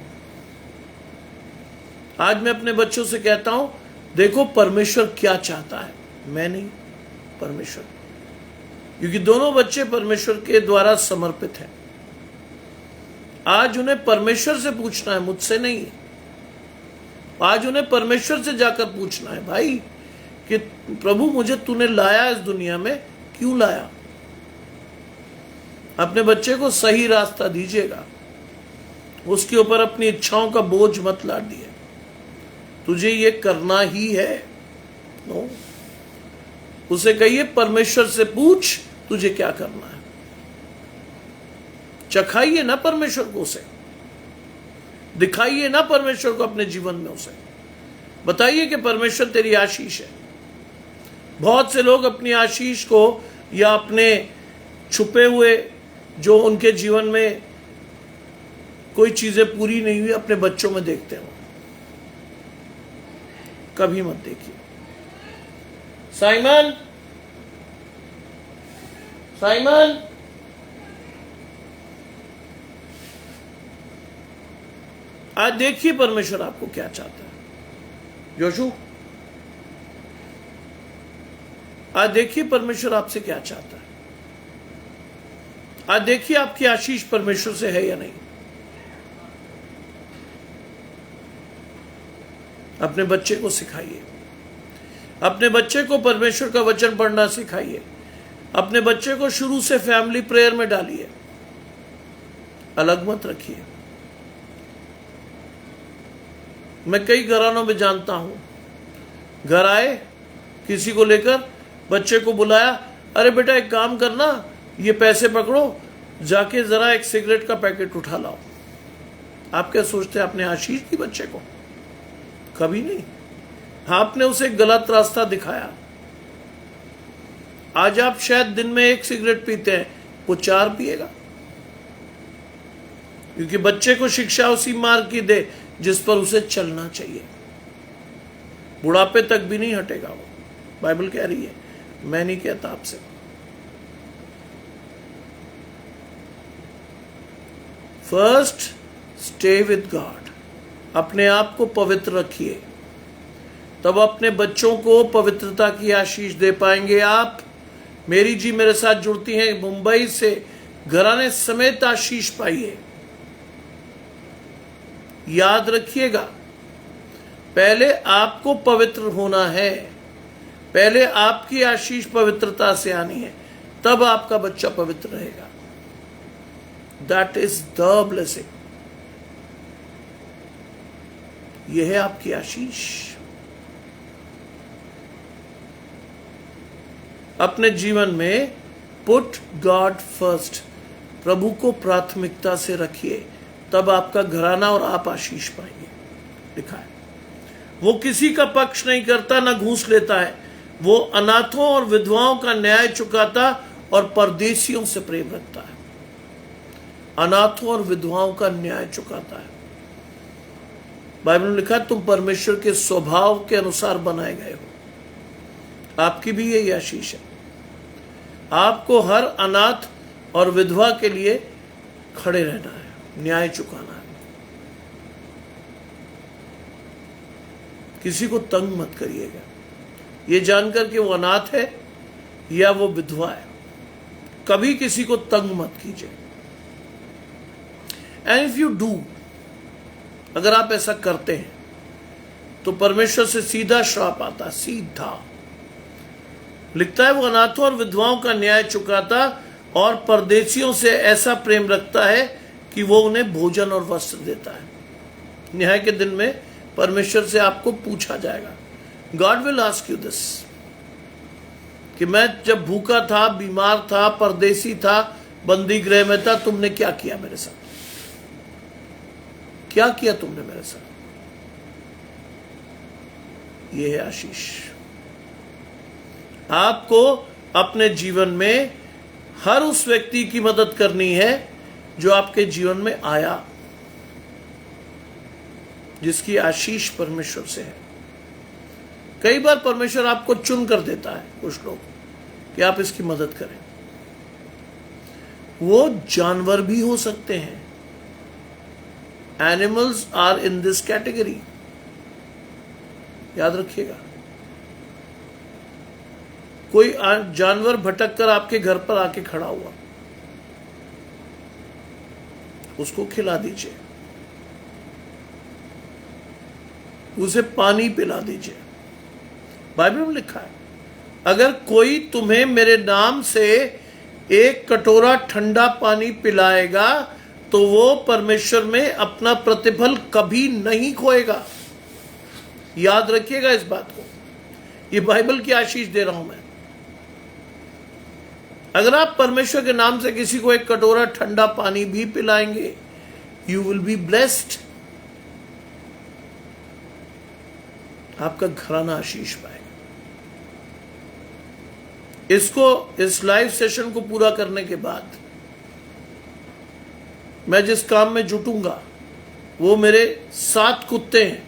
Speaker 1: आज मैं अपने बच्चों से कहता हूं देखो परमेश्वर क्या चाहता है, मैं नहीं, परमेश्वर। क्योंकि दोनों बच्चे परमेश्वर के द्वारा समर्पित हैं। आज उन्हें परमेश्वर से पूछना है, मुझसे नहीं। आज उन्हें परमेश्वर से जाकर पूछना है, भाई कि प्रभु मुझे तूने लाया इस दुनिया में, क्यों लाया? अपने बच्चे को सही रास्ता दीजिएगा, उसके ऊपर अपनी इच्छाओं का बोझ मत लाद दिए, तुझे ये करना ही है। नो, उसे कहिए परमेश्वर से पूछ तुझे क्या करना है। चखाइए ना परमेश्वर को, उसे दिखाइए ना परमेश्वर को अपने जीवन में, उसे बताइए कि परमेश्वर तेरी आशीष है। बहुत से लोग अपनी आशीष को या अपने छुपे हुए जो उनके जीवन में कोई चीजें पूरी नहीं हुई अपने बच्चों में देखते हो। कभी मत देखिए। साइमन, साइमन, आज देखिए परमेश्वर आपको क्या चाहता है। जोशु, आज देखिए परमेश्वर आपसे क्या चाहता है। आज देखिए आपकी आशीष परमेश्वर से है या नहीं। अपने बच्चे को सिखाइए, अपने बच्चे को परमेश्वर का वचन पढ़ना सिखाइए, अपने बच्चे को शुरू से फैमिली प्रेयर में डालिए, अलग मत रखिए। मैं कई घरानों में जानता हूं, घर आए किसी को लेकर, बच्चे को बुलाया, अरे बेटा एक काम करना, ये पैसे पकड़ो, जाके जरा एक सिगरेट का पैकेट उठा लाओ। आप क्या सोचते हैं आपने आशीष दी बच्चे को? कभी नहीं। आपने उसे गलत रास्ता दिखाया। आज आप शायद दिन में 1 सिगरेट पीते हैं, वो 4 पिएगा, क्योंकि बच्चे को शिक्षा उसी मार्ग की दे जिस पर उसे चलना चाहिए। बुढ़ापे तक भी नहीं हटेगा वो, बाइबल कह रही है, मैं नहीं कहता आपसे। फर्स्ट स्टे विद गॉड, अपने आप को पवित्र रखिए, तब अपने बच्चों को पवित्रता की आशीष दे पाएंगे आप। मेरी जी मेरे साथ जुड़ती हैं मुंबई से, घराने समेत आशीष पाइए। याद रखिएगा, पहले आपको पवित्र होना है, पहले आपकी आशीष पवित्रता से आनी है, तब आपका बच्चा पवित्र रहेगा। That is the blessing. यह है आपकी आशीष। अपने जीवन में पुट गॉड फर्स्ट, प्रभु को प्राथमिकता से रखिए, तब आपका घराना और आप आशीष पाएंगे। लिखा है, वो किसी का पक्ष नहीं करता, ना घूस लेता है, वो अनाथों और विधवाओं का न्याय चुकाता और परदेशियों से प्रेम रखता है। अनाथों और विधवाओं का न्याय चुकाता है। बाइबल में लिखा है, तुम परमेश्वर के स्वभाव के अनुसार बनाए गए हो। आपकी भी यही आशीष है। आपको हर अनाथ और विधवा के लिए खड़े रहना है, न्याय चुकाना है। किसी को तंग मत करिएगा, ये जानकर कि वो अनाथ है या वो विधवा है। कभी किसी को तंग मत कीजिए। एंड इफ यू डू, अगर आप ऐसा करते हैं तो परमेश्वर से सीधा श्राप आता है, सीधा। लिखता है, वो अनाथों और विधवाओं का न्याय चुकाता और परदेशियों से ऐसा प्रेम रखता है कि वो उन्हें भोजन और वस्त्र देता है। न्याय के दिन में परमेश्वर से आपको पूछा जाएगा, God will ask you this, कि मैं जब भूखा था, बीमार था, परदेसी था, बंदी गृह में था, तुमने क्या किया मेरे साथ? क्या किया तुमने मेरे साथ? यह है आशीष। आपको अपने जीवन में हर उस व्यक्ति की मदद करनी है जो आपके जीवन में आया, जिसकी आशीष परमेश्वर से है। कई बार परमेश्वर आपको चुन कर देता है कुछ लोग कि आप इसकी मदद करें। वो जानवर भी हो सकते हैं। Animals are in this category, याद रखिएगा। कोई जानवर भटक कर आपके घर पर आके खड़ा हुआ, उसको खिला दीजिए। उसे पानी पिला दीजिए। बाइबल में लिखा है, अगर कोई तुम्हें मेरे नाम से एक कटोरा ठंडा पानी पिलाएगा तो वो परमेश्वर में अपना प्रतिफल कभी नहीं खोएगा। याद रखिएगा इस बात को, ये बाइबल की आशीष दे रहा हूं मैं। अगर आप परमेश्वर के नाम से किसी को एक कटोरा ठंडा पानी भी पिलाएंगे, यू विल बी ब्लेस्ड। आपका घराना आशीष पाएगा। इस लाइव सेशन को पूरा करने के बाद मैं जिस काम में जुटूंगा वो मेरे 7 कुत्ते हैं,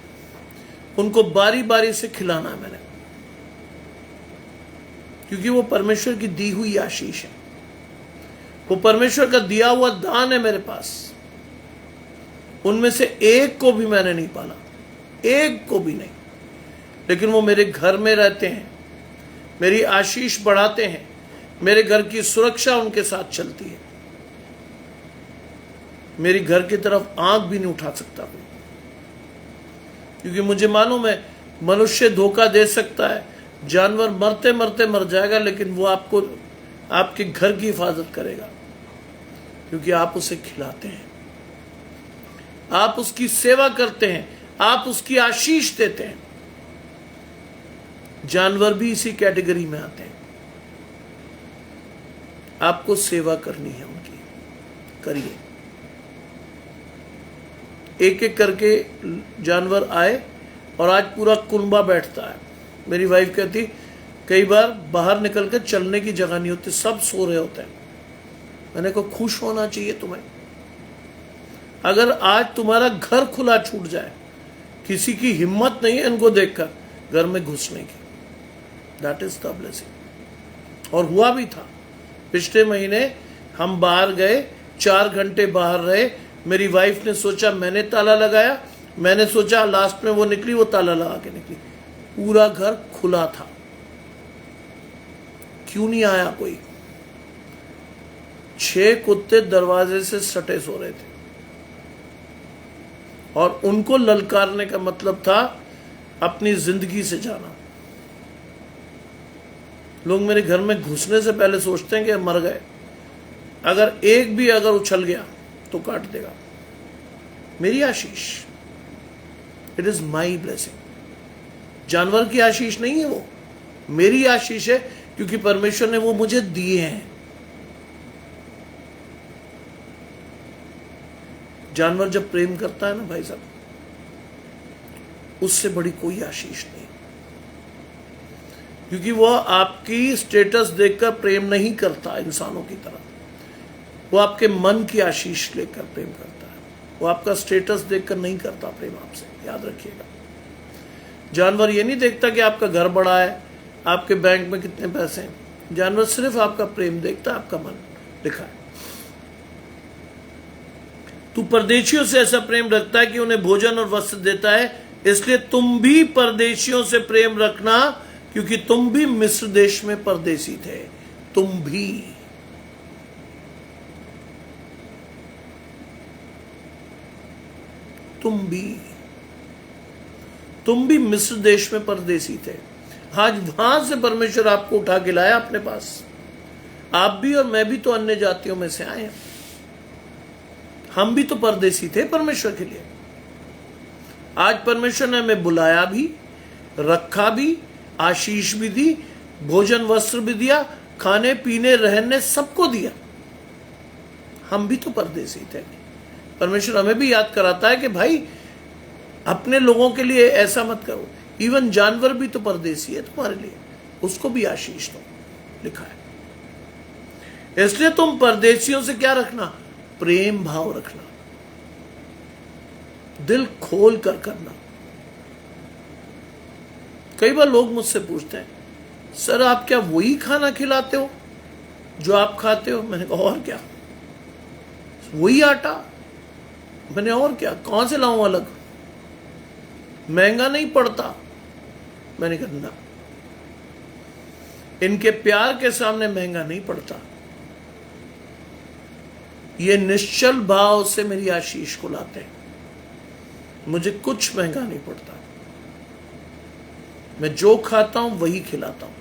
Speaker 1: उनको बारी बारी से खिलाना है मैंने, क्योंकि वो परमेश्वर की दी हुई आशीष है, वो परमेश्वर का दिया हुआ दान है मेरे पास। उनमें से एक को भी मैंने नहीं पाला, एक को भी नहीं, लेकिन वो मेरे घर में रहते हैं, मेरी आशीष बढ़ाते हैं, मेरे घर की सुरक्षा उनके साथ चलती है। मेरी घर की तरफ आंख भी नहीं उठा सकता कोई, क्योंकि मुझे मालूम है मनुष्य धोखा दे सकता है, जानवर मरते मरते मर जाएगा, लेकिन वो आपको आपके घर की हिफाजत करेगा, क्योंकि आप उसे खिलाते हैं, आप उसकी सेवा करते हैं, आप उसकी आशीष देते हैं। जानवर भी इसी कैटेगरी में आते हैं। आपको सेवा करनी है उनकी, करिए। एक एक करके जानवर आए और आज पूरा कुनबा बैठता है। मेरी वाइफ कहती कई बार बाहर निकल कर चलने की जगह नहीं होती, सब सो रहे होते हैं। मैंने कहा खुश होना चाहिए तुम्हें। अगर आज तुम्हारा घर खुला छूट जाए, किसी की हिम्मत नहीं है इनको देखकर घर में घुसने की, दैट इज द ब्लेसिंग। और हुआ भी था। पिछले महीने हम बाहर गए, 4 घंटे बाहर रहे। मेरी वाइफ ने सोचा मैंने ताला लगाया, मैंने सोचा लास्ट में वो निकली, वो ताला लगा के निकली। पूरा घर खुला था। क्यों नहीं आया कोई? 6 कुत्ते दरवाजे से सटे सो रहे थे, और उनको ललकारने का मतलब था अपनी जिंदगी से जाना। लोग मेरे घर में घुसने से पहले सोचते हैं कि मर गए, अगर एक भी अगर उछल गया तो काट देगा। मेरी आशीष, इट इज माई ब्लेसिंग। जानवर की आशीष नहीं है वो, मेरी आशीष है, क्योंकि परमेश्वर ने वो मुझे दिए हैं। जानवर जब प्रेम करता है ना भाई साहब, उससे बड़ी कोई आशीष नहीं, क्योंकि वह आपकी स्टेटस देखकर प्रेम नहीं करता इंसानों की तरह। वो आपके मन की आशीष लेकर प्रेम करता है, वो आपका स्टेटस देखकर नहीं करता प्रेम आपसे, याद रखिएगा। जानवर ये नहीं देखता कि आपका घर बड़ा है, आपके बैंक में कितने पैसे हैं। जानवर सिर्फ आपका प्रेम देखता है, आपका मन। लिखा है तू परदेशियों से ऐसा प्रेम रखता है कि उन्हें भोजन और वस्त्र देता है, इसलिए तुम भी परदेशियों से प्रेम रखना, क्योंकि तुम भी मिस्र देश में परदेशी थे। तुम भी मिस्र देश में परदेशी थे। आज वहां से परमेश्वर आपको उठा के लाया अपने पास। आप भी और मैं भी तो अन्य जातियों में से आए हैं। हम भी तो परदेशी थे परमेश्वर के लिए। आज परमेश्वर ने हमें बुलाया भी, रखा भी, आशीष भी दी, भोजन वस्त्र भी दिया, खाने पीने रहने सबको दिया। हम भी तो परदेशी थे। परमेश्वर हमें भी याद कराता है कि भाई अपने लोगों के लिए ऐसा मत करो। इवन जानवर भी तो परदेशी है तुम्हारे लिए, उसको भी आशीष दो, लिखा है। इसलिए तुम परदेशियों से क्या रखना? प्रेम भाव रखना, दिल खोल कर करना। कई बार लोग मुझसे पूछते हैं, सर आप क्या वही खाना खिलाते हो जो आप खाते हो? मैंने कहा और क्या, वही आटा। मैंने और क्या, कहां से लाऊं अलग? महंगा नहीं पड़ता। मैंने कहा ना, इनके प्यार के सामने महंगा नहीं पड़ता। ये निश्चल भाव से मेरी आशीष को लाते हैं, मुझे कुछ महंगा नहीं पड़ता। मैं जो खाता हूं वही खिलाता हूं।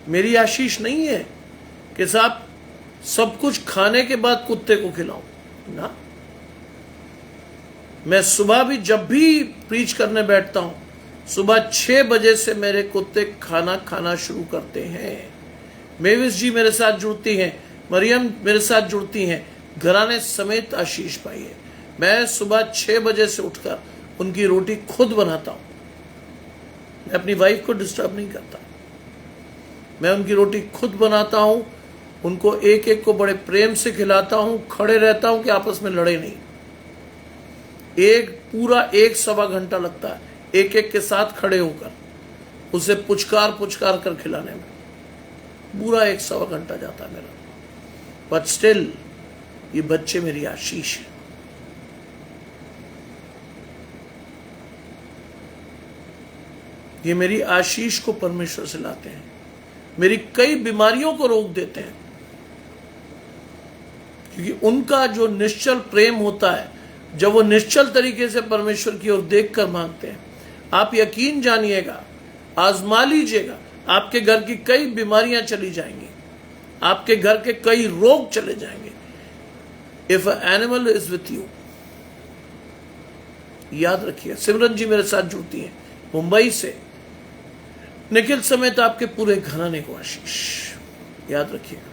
Speaker 1: मेरी आशीष नहीं है कि साहब सब कुछ खाने के बाद कुत्ते को खिलाऊं ना। मैं सुबह भी जब भी प्रीच करने बैठता हूं, सुबह 6 बजे से मेरे कुत्ते खाना खाना शुरू करते हैं। मेविस जी मेरे साथ जुड़ती हैं, मरियम मेरे साथ जुड़ती हैं, घराने समेत आशीष पाई है। मैं सुबह 6 बजे से उठकर उनकी रोटी खुद बनाता हूं। मैं अपनी वाइफ को डिस्टर्ब नहीं करता, मैं उनकी रोटी खुद बनाता हूं, उनको एक एक को बड़े प्रेम से खिलाता हूं, खड़े रहता हूं कि आपस में लड़े नहीं। पूरा 1-1.25 घंटा लगता है एक एक के साथ खड़े होकर उसे पुचकार कर खिलाने में, पूरा 1-1.25 घंटा जाता है मेरा। बट स्टिल ये बच्चे मेरी आशीष है। ये मेरी आशीष को परमेश्वर से लाते हैं, मेरी कई बीमारियों को रोक देते हैं, क्योंकि उनका जो निश्चल प्रेम होता है, जब वो निश्चल तरीके से परमेश्वर की ओर देखकर मांगते हैं, आप यकीन जानिएगा, आजमा लीजिएगा, आपके घर की कई बीमारियां चली जाएंगी, आपके घर के कई रोग चले जाएंगे। If a animal is with you, याद रखिए। सिमरन जी मेरे साथ जुड़ती हैं मुंबई से, निखिल समेत आपके पूरे घराने को आशीष, याद रखिएगा।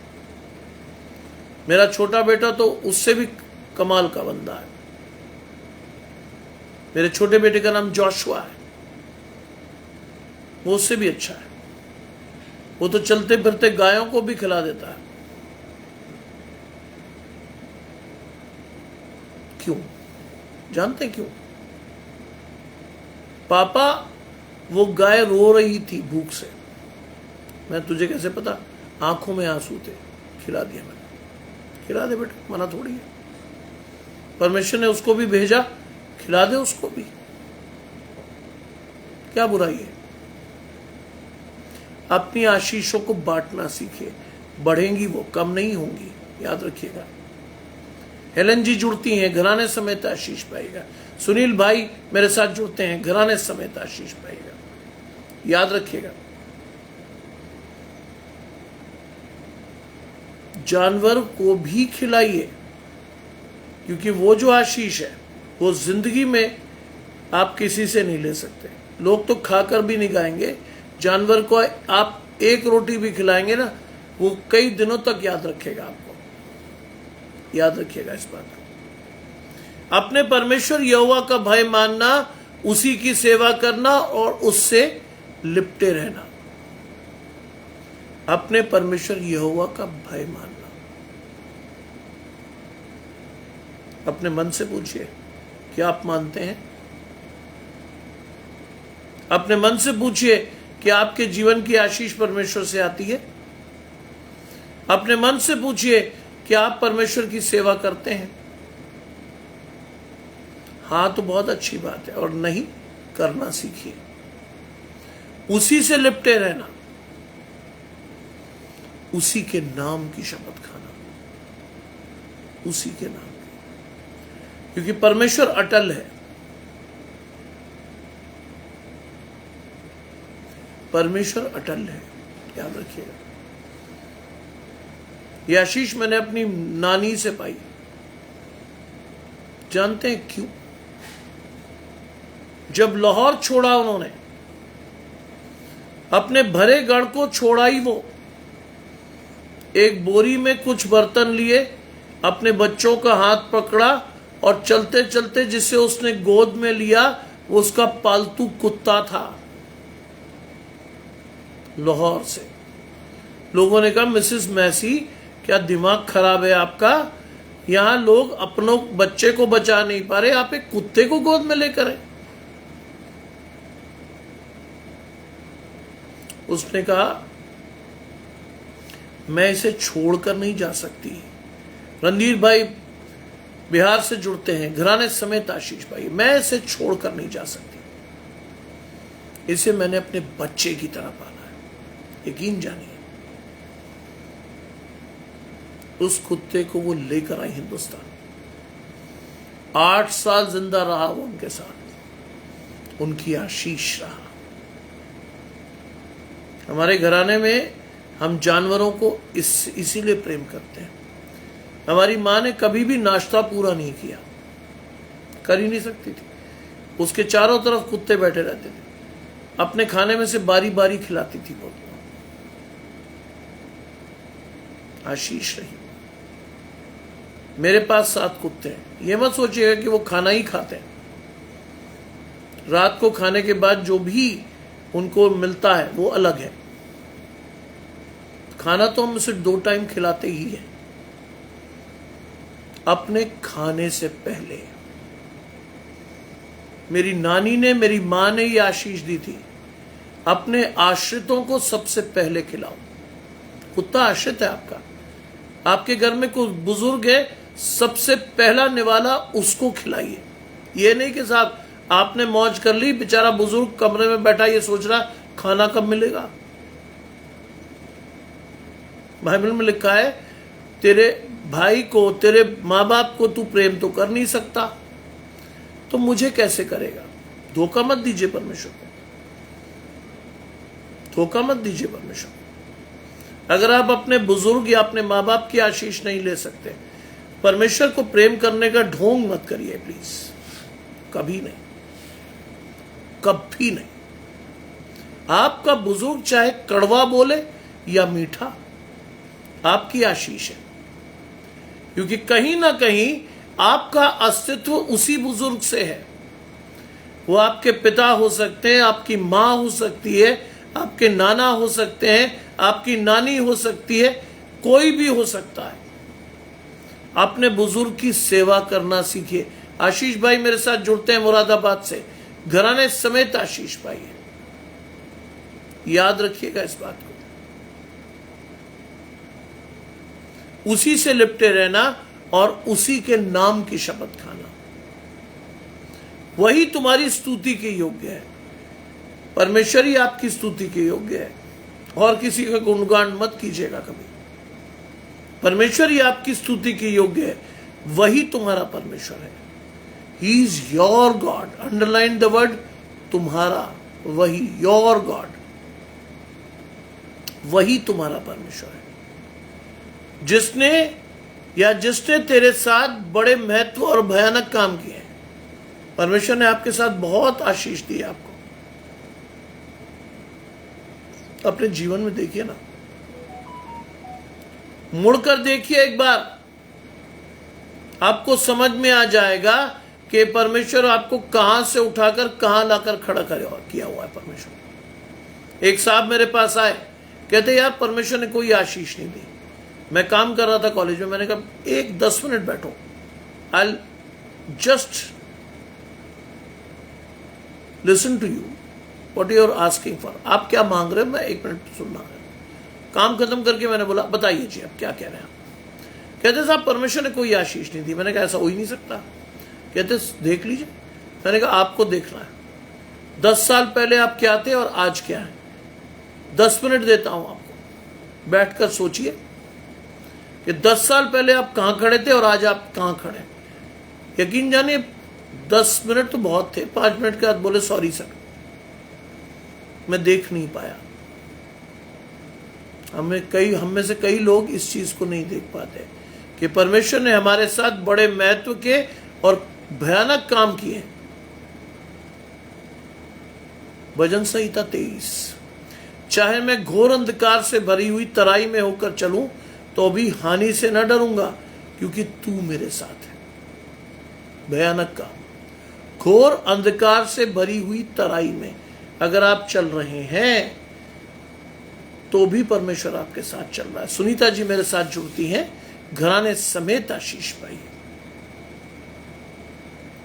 Speaker 1: मेरा छोटा बेटा तो उससे भी कमाल का बंदा है। मेरे छोटे बेटे का नाम जोशुआ है, वो उससे भी अच्छा है। वो तो चलते फिरते गायों को भी खिला देता है। क्यों? जानते क्यों? पापा, वो गाय रो रही थी भूख से। मैं तुझे कैसे पता? आंखों में आंसू थे, खिला दिया मैंने। खिला दे बेटा, मना थोड़ी है। परमेश्वर ने उसको भी भेजा, खिला दे उसको भी, क्या बुराई है? अपनी आशीषों को बांटना सीखे, बढ़ेंगी वो, कम नहीं होंगी, याद रखिएगा। हेलन जी जुड़ती हैं, घराने समेत आशीष पाएगा। सुनील भाई मेरे साथ जुड़ते हैं, घराने समेत आशीष पाएगा, याद रखिएगा। जानवर को भी खिलाइए, क्योंकि वो जो आशीष है वो जिंदगी में आप किसी से नहीं ले सकते। लोग तो खाकर भी नहीं खाएंगे, जानवर को आप एक रोटी भी खिलाएंगे ना, वो कई दिनों तक याद रखेगा आपको, याद रखिएगा इस बात को। अपने परमेश्वर यहोवा का भय मानना, उसी की सेवा करना और उससे लिपटे रहना। अपने परमेश्वर यहोवा का भय मानना। अपने मन से पूछिए, क्या आप मानते हैं? अपने मन से पूछिए कि आपके जीवन की आशीष परमेश्वर से आती है? अपने मन से पूछिए कि आप परमेश्वर की सेवा करते हैं? हाँ तो बहुत अच्छी बात है, और नहीं करना सीखिए, उसी से लिपटे रहना, उसी के नाम की शपथ खाना, उसी के नाम की, क्योंकि परमेश्वर अटल है। परमेश्वर अटल है, याद रखिएगा। यह आशीष मैंने अपनी नानी से पाई। जानते हैं क्यों? जब लाहौर छोड़ा उन्होंने, अपने भरे गढ़ को छोड़ा ही वो, एक बोरी में कुछ बर्तन लिए, अपने बच्चों का हाथ पकड़ा और चलते चलते जिसे उसने गोद में लिया वो उसका पालतू कुत्ता था। लाहौर से लोगों ने कहा, मिसेस मैसी क्या दिमाग खराब है आपका? यहां लोग अपनों बच्चे को बचा नहीं पा रहे, आप एक कुत्ते को गोद में लेकर आए। उसने कहा, मैं इसे छोड़कर नहीं जा सकती। रणधीर भाई बिहार से जुड़ते हैं, घराने समेत आशीष भाई, मैं इसे छोड़कर नहीं जा सकती। इसे मैंने अपने बच्चे की तरह पाला है, यकीन जानिए। उस कुत्ते को वो लेकर आई हिंदुस्तान। 8 साल जिंदा रहा वो उनके साथ, उनकी आशीष रहा। हमारे घराने में हम जानवरों को इसीलिए प्रेम करते हैं। हमारी माँ ने कभी भी नाश्ता पूरा नहीं किया, कर ही नहीं सकती थी। उसके चारों तरफ कुत्ते बैठे रहते थे, अपने खाने में से बारी बारी खिलाती थी। बहुत आशीष रही। मेरे पास 7 कुत्ते हैं। ये मत सोचिएगा कि वो खाना ही खाते हैं। रात को खाने के बाद जो भी उनको मिलता है वो अलग है। खाना तो हम सिर्फ 2 टाइम खिलाते ही हैं, अपने खाने से पहले। मेरी नानी ने, मेरी मां ने ये आशीष दी थी, अपने आश्रितों को सबसे पहले खिलाओ। कुत्ता आश्रित है आपका, आपके घर में कोई बुजुर्ग है, सबसे पहला निवाला उसको खिलाइए। ये नहीं कि साहब आपने मौज कर ली, बेचारा बुजुर्ग कमरे में बैठा ये सोच रहा खाना कब मिलेगा। बाइबल में लिखा है तेरे भाई को, तेरे माँ बाप को तू प्रेम तो कर नहीं सकता, तो मुझे कैसे करेगा। धोखा मत दीजिए परमेश्वर को, धोखा मत दीजिए परमेश्वर को। अगर आप अपने बुजुर्ग या अपने माँ बाप की आशीष नहीं ले सकते, परमेश्वर को प्रेम करने का ढोंग मत करिए प्लीज, कभी नहीं, कभी नहीं। आपका बुजुर्ग चाहे कड़वा बोले या मीठा, आपकी आशीष है, क्योंकि कहीं ना कहीं आपका अस्तित्व उसी बुजुर्ग से है। वो आपके पिता हो सकते हैं, आपकी मां हो सकती है, आपके नाना हो सकते हैं, आपकी नानी हो सकती है, कोई भी हो सकता है। अपने बुजुर्ग की सेवा करना सीखिए। आशीष भाई मेरे साथ जुड़ते हैं मुरादाबाद से, घराने समेत आशीष भाई है, याद रखिएगा इस बात को। उसी से लिपटे रहना और उसी के नाम की शपथ खाना, वही तुम्हारी स्तुति के योग्य है। परमेश्वर ही आपकी स्तुति के योग्य है, और किसी का गुणगान मत कीजिएगा कभी। परमेश्वर ही आपकी स्तुति के योग्य है, वही तुम्हारा परमेश्वर है। He is your God. Underline the word तुम्हारा, वही योर गॉड, वही तुम्हारा परमेश्वर है। जिसने तेरे साथ बड़े महत्व और भयानक काम किए हैं। परमेश्वर ने आपके साथ बहुत आशीष दी है आपको। अपने जीवन में देखिए ना, मुड़कर देखिए एक बार, आपको समझ में आ जाएगा कि परमेश्वर आपको कहां से उठाकर कहां लाकर खड़ा किया हुआ है परमेश्वर। एक साहब मेरे पास आए, कहते यार परमेश्वर ने कोई आशीष नहीं दी। मैं काम कर रहा था कॉलेज में, मैंने कहा एक 10 मिनट बैठो, I just listen to you what you are asking for. आप क्या मांग रहे हो, मैं 1 मिनट सुनना है। काम खत्म करके मैंने बोला बताइए जी आप क्या कह रहे हैं। कहते साहब परमेश्वर ने कोई आशीष नहीं दी। मैंने कहा ऐसा हो ही नहीं सकता। कहते देख लीजिए। मैंने कहा आपको देखना है, 10 साल पहले आप क्या थे और आज क्या है। 10 मिनट देता हूं आपको, बैठकर सोचिए कि 10 साल पहले आप कहां खड़े थे और आज आप कहां खड़े। यकीन जानिए 10 मिनट तो बहुत थे। 5 मिनट के बाद बोले सॉरी सर, मैं देख नहीं पाया। हम में से कई लोग इस चीज को नहीं देख पाते कि परमेश्वर ने हमारे साथ बड़े महत्व के और भयानक काम किए। भजन संहिता 23। चाहे मैं घोर अंधकार से भरी हुई तराई में होकर चलूं तो भी हानि से न डरूंगा, क्योंकि तू मेरे साथ है। भयानक काम। घोर अंधकार से भरी हुई तराई में अगर आप चल रहे हैं तो भी परमेश्वर आपके साथ चल रहा है। सुनीता जी मेरे साथ जुड़ती हैं, घराने समेत आशीष पाई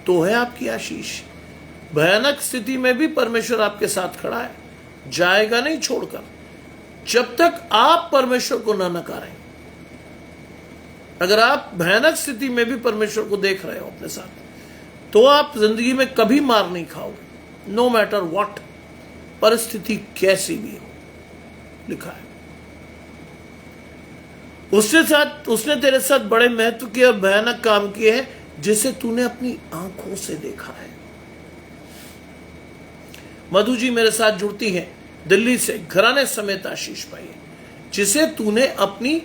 Speaker 1: तो है आपकी आशीष। भयानक स्थिति में भी परमेश्वर आपके साथ खड़ा है, जाएगा नहीं छोड़कर, जब तक आप परमेश्वर को न नकारें। अगर आप भयानक स्थिति में भी परमेश्वर को देख रहे हो अपने साथ, तो आप जिंदगी में कभी मार नहीं खाओगे, नो मैटर व्हाट, परिस्थिति कैसी भी हो। लिखा है उसने तेरे साथ बड़े महत्व के और भयानक काम किए हैं, जिसे तूने अपनी आंखों से देखा है। मधु जी मेरे साथ जुड़ती हैं दिल्ली से, घराने समेत आशीष पाई है, जिसे तूने अपनी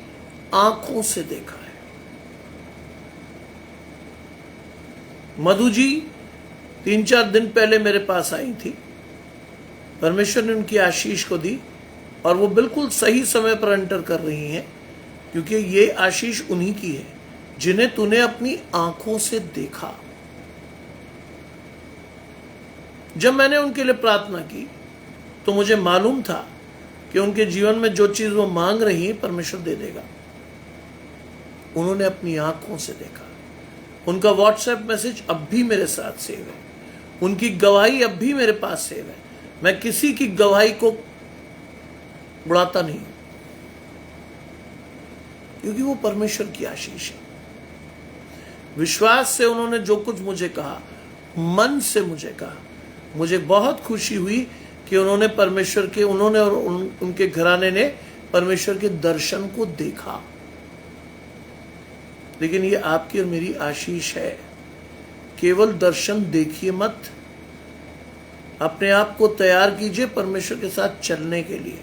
Speaker 1: आंखों से देखा है। मधु जी 3-4 दिन पहले मेरे पास आई थी, परमेश्वर ने उनकी आशीष को दी और वो बिल्कुल सही समय पर एंटर कर रही हैं, क्योंकि ये आशीष उन्हीं की है जिन्हें तूने अपनी आंखों से देखा। जब मैंने उनके लिए प्रार्थना की तो मुझे मालूम था कि उनके जीवन में जो चीज वो मांग रही है परमेश्वर दे देगा। उन्होंने अपनी आंखों से देखा। उनका व्हाट्सएप मैसेज अब भी मेरे साथ सेव है, उनकी गवाही अब भी मेरे पास सेव है। मैं किसी की गवाही को बुलाता नहीं, क्योंकि वो परमेश्वर की आशीष है। विश्वास से उन्होंने जो कुछ मुझे कहा, मन से मुझे कहा, मुझे बहुत खुशी हुई कि उन्होंने परमेश्वर के, उन्होंने और उनके घराने ने परमेश्वर के दर्शन को देखा। लेकिन ये आपकी और मेरी आशीष है। केवल दर्शन देखिए मत, अपने आप को तैयार कीजिए परमेश्वर के साथ चलने के लिए।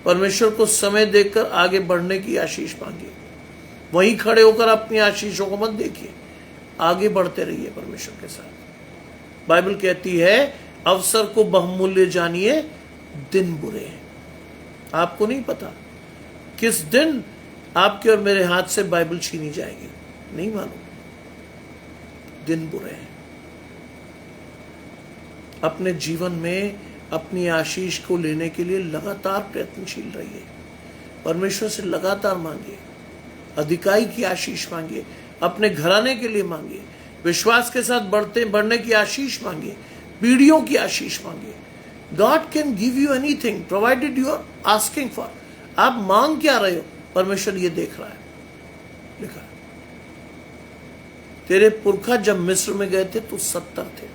Speaker 1: परमेश्वर को समय देकर आगे बढ़ने की आशीष मांगिए। वहीं खड़े होकर अपनी आशीषों को मत देखिए, आगे बढ़ते रहिए परमेश्वर के साथ। बाइबल कहती है अवसर को बहुमूल्य जानिए, दिन बुरे हैं। आपको नहीं पता किस दिन आपके और मेरे हाथ से बाइबल छीनी जाएगी, नहीं मालूम। दिन बुरे हैं। अपने जीवन में अपनी आशीष को लेने के लिए लगातार प्रयत्नशील रहिए। परमेश्वर से लगातार मांगिए, अधिकाई की आशीष मांगिए, अपने घराने के लिए मांगिए, विश्वास के साथ बढ़ने की आशीष मांगिए, पीढ़ियों की आशीष मांगिए। God can give you anything provided you are asking for. आप मांग क्या रहे हो, परमेश्वर ये देख रहा है। लिखा है तेरे पुरखा जब मिस्र में गए थे तो 70 थे,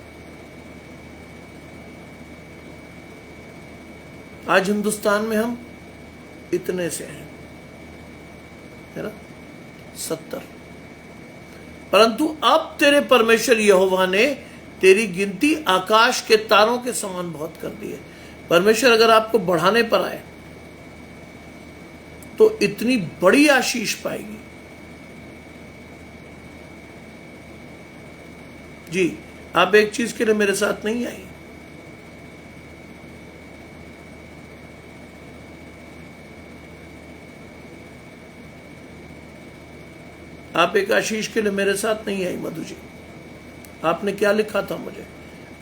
Speaker 1: आज हिंदुस्तान में हम इतने से हैं, है ना, 70। परंतु अब तेरे परमेश्वर यहोवा ने तेरी गिनती आकाश के तारों के समान बहुत कर दी है। परमेश्वर अगर आपको बढ़ाने पर आए तो इतनी बड़ी आशीष पाएगी। जी, आप एक चीज के लिए मेरे साथ नहीं आई। आप एक आशीष के लिए मेरे साथ नहीं आई मधु जी। आपने क्या लिखा था मुझे,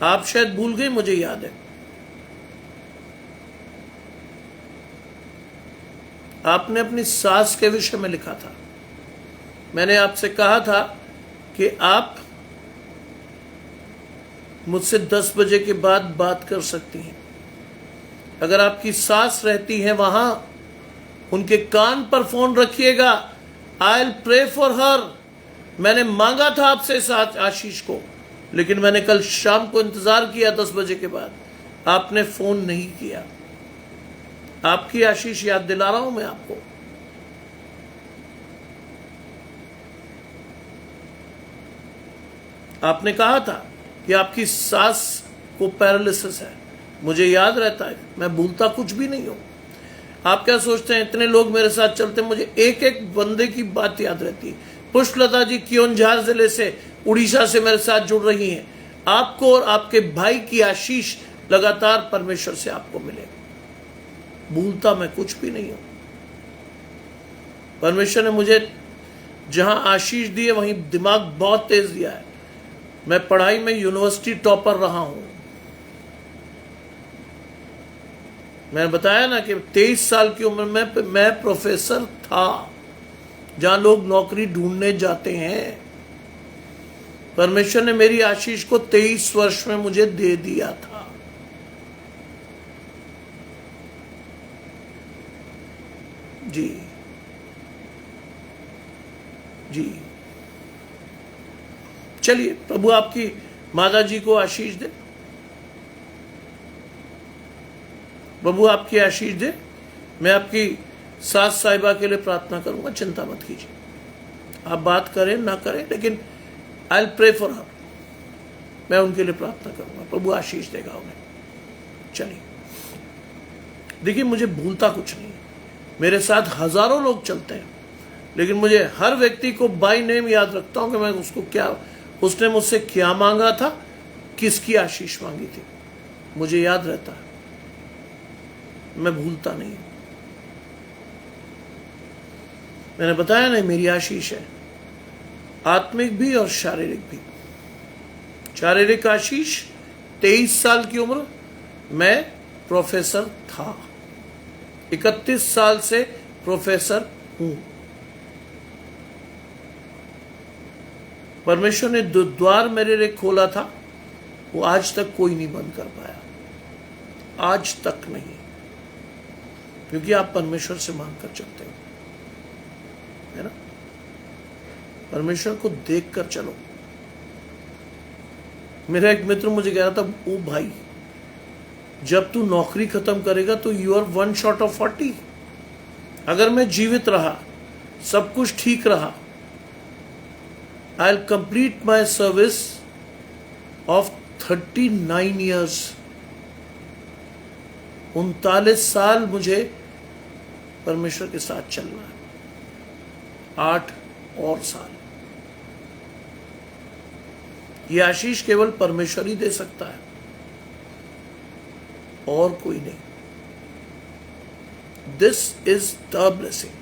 Speaker 1: आप शायद भूल गए, मुझे याद है। आपने अपनी सास के विषय में लिखा था। मैंने आपसे कहा था कि आप मुझसे 10 बजे के बाद बात कर सकती हैं। अगर आपकी सास रहती है वहां, उनके कान पर फोन रखिएगा। I will pray for her. मैंने मांगा था आपसे इस आशीष को, लेकिन मैंने कल शाम को इंतजार किया 10 बजे के बाद, आपने फोन नहीं किया। आपकी आशीष याद दिला रहा हूं मैं आपको। आपने कहा था कि आपकी सास को पैरालिसिस है। मुझे याद रहता है, मैं भूलता कुछ भी नहीं हूं। आप क्या सोचते हैं, इतने लोग मेरे साथ चलते, मुझे एक एक बंदे की बात याद रहती है। पुष्पलता जी कियोंझार जिले से, उड़ीसा से मेरे साथ जुड़ रही हैं। आपको और आपके भाई की आशीष लगातार परमेश्वर से आपको मिले। भूलता मैं कुछ भी नहीं हूं। परमेश्वर ने मुझे जहां आशीष दी है वहीं दिमाग बहुत तेज दिया है। मैं पढ़ाई में यूनिवर्सिटी टॉपर रहा हूं। मैंने बताया ना कि 23 साल की उम्र में मैं प्रोफेसर था, जहां लोग नौकरी ढूंढने जाते हैं। परमेश्वर ने मेरी आशीष को 23 वर्ष में मुझे दे दिया था। जी जी, चलिए प्रभु आपकी माता जी को आशीष दे, प्रभु आपकी आशीष दे। मैं आपकी सास साहिबा के लिए प्रार्थना करूंगा, चिंता मत कीजिए। आप बात करें ना करें, लेकिन I will pray for her. मैं उनके लिए प्रार्थना करूंगा, प्रभु आशीष देगा उन्हें। चलिए, देखिए मुझे भूलता कुछ नहीं, मेरे साथ हजारों लोग चलते हैं, लेकिन मुझे हर व्यक्ति को बाय नेम याद रखता हूं कि मैं उसको क्या, उसने मुझसे क्या मांगा था, किसकी आशीष मांगी थी, मुझे याद रहता है, मैं भूलता नहीं। मैंने बताया नहीं, मेरी आशीष है आत्मिक भी और शारीरिक भी। शारीरिक आशीष, 23 साल की उम्र मैं प्रोफेसर था, 31 साल से प्रोफेसर हूं। परमेश्वर ने जो द्वार मेरे लिए खोला था वो आज तक कोई नहीं बंद कर पाया, आज तक नहीं, क्योंकि आप परमेश्वर से मांग कर चलते हो, है ना। परमेश्वर को देख कर चलो। मेरा एक मित्र मुझे कह रहा था, ओ भाई जब तू नौकरी खत्म करेगा तो यू आर 1 शॉट ऑफ 40। अगर मैं जीवित रहा, सब कुछ ठीक रहा, I will complete my service of 39 years. 39 साल मुझे परमेश्वर के साथ चलना है, 8 और साल। यह आशीष केवल परमेश्वर ही दे सकता है और कोई नहीं। This is the blessing.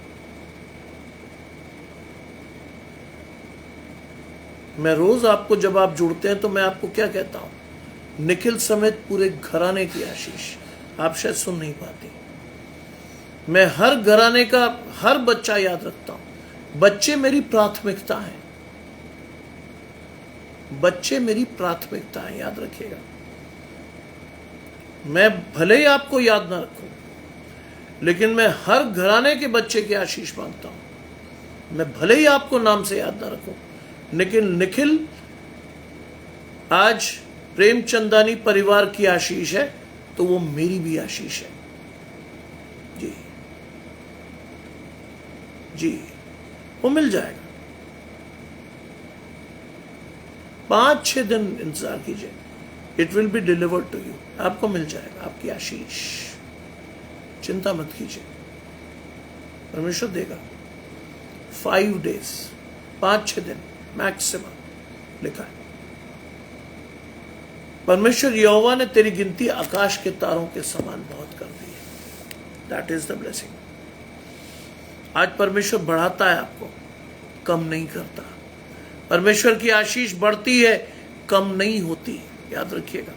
Speaker 1: मैं रोज आपको, जब आप जुड़ते हैं तो मैं आपको क्या कहता हूं, निखिल समेत पूरे घराने की आशीष। आप शायद सुन नहीं पाते, मैं हर घराने का हर बच्चा याद रखता हूं। बच्चे मेरी प्राथमिकता है, बच्चे मेरी प्राथमिकता है, याद रखिएगा। मैं भले ही आपको याद ना रखूं, लेकिन मैं हर घराने के बच्चे की आशीष मांगता हूं। मैं भले ही आपको नाम से याद ना रखूं, लेकिन निखिल आज प्रेमचंदानी परिवार की आशीष है, तो वो मेरी भी आशीष है। जी जी, वो मिल जाएगा। 5-6 दिन इंतजार कीजिए, it will be delivered to you. आपको मिल जाएगा आपकी आशीष, चिंता मत कीजिए, परमेश्वर देगा। 5 डेज, 5-6 दिन मैक्सिमम लिखा है। परमेश्वर यहोवा ने तेरी गिनती आकाश के तारों के समान बहुत कर दी है। That is the blessing. आज परमेश्वर बढ़ाता है आपको, कम नहीं करता। परमेश्वर की आशीष बढ़ती है, कम नहीं होती, याद रखिएगा।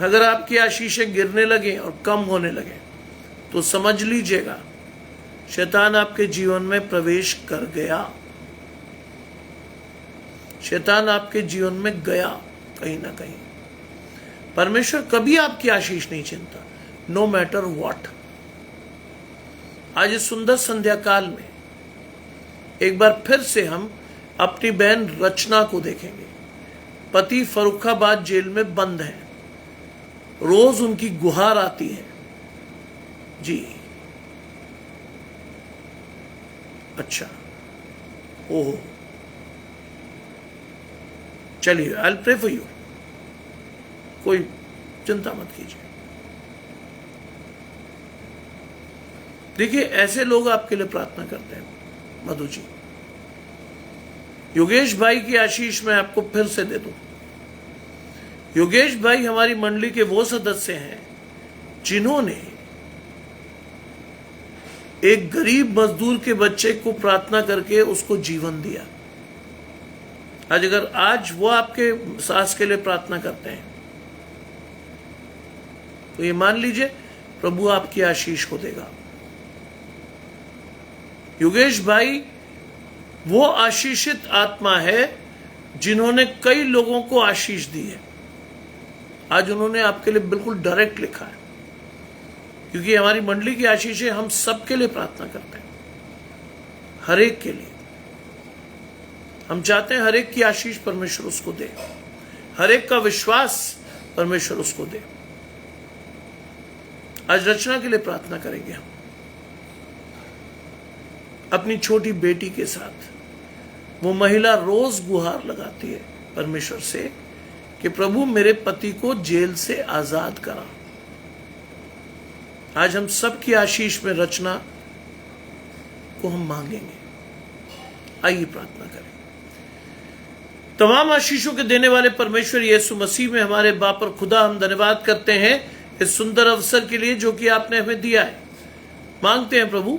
Speaker 1: अगर आपकी आशीषें गिरने लगे और कम होने लगे तो समझ लीजिएगा शैतान आपके जीवन में प्रवेश कर गया, शैतान आपके जीवन में गया कहीं ना कहीं। परमेश्वर कभी आपकी आशीष नहीं चिंता, नो मैटर व्हाट। आज इस सुंदर संध्या काल में एक बार फिर से हम अपनी बहन रचना को देखेंगे। पति फर्रुखाबाद जेल में बंद है, रोज उनकी गुहार आती है। जी अच्छा, ओहो, चलिए I will pray for you, कोई चिंता मत कीजिए। देखिए ऐसे लोग आपके लिए प्रार्थना करते हैं। मधु जी, योगेश भाई की आशीष मैं आपको फिर से दे दूं। योगेश भाई हमारी मंडली के वो सदस्य हैं जिन्होंने एक गरीब मजदूर के बच्चे को प्रार्थना करके उसको जीवन दिया। आज वो आपके सास के लिए प्रार्थना करते हैं, तो ये मान लीजिए प्रभु आपकी आशीष को देगा। योगेश भाई वो आशीषित आत्मा है जिन्होंने कई लोगों को आशीष दी है। आज उन्होंने आपके लिए बिल्कुल डायरेक्ट लिखा है, क्योंकि हमारी मंडली की आशीषें हम सबके लिए प्रार्थना करते हैं, हर एक के लिए। हम चाहते हैं हर एक की आशीष परमेश्वर उसको दे, हर एक का विश्वास परमेश्वर उसको दे। आज रचना के लिए प्रार्थना करेंगे हम, अपनी छोटी बेटी के साथ। वो महिला रोज गुहार लगाती है परमेश्वर से कि प्रभु मेरे पति को जेल से आजाद करा। आज हम सबकी आशीष में रचना को हम मांगेंगे। आइए प्रार्थना करें। तमाम आशीषों के देने वाले परमेश्वर यीशु मसीह में हमारे बाप और खुदा, हम धन्यवाद करते हैं इस सुंदर अवसर के लिए जो कि आपने हमें दिया है। मांगते हैं प्रभु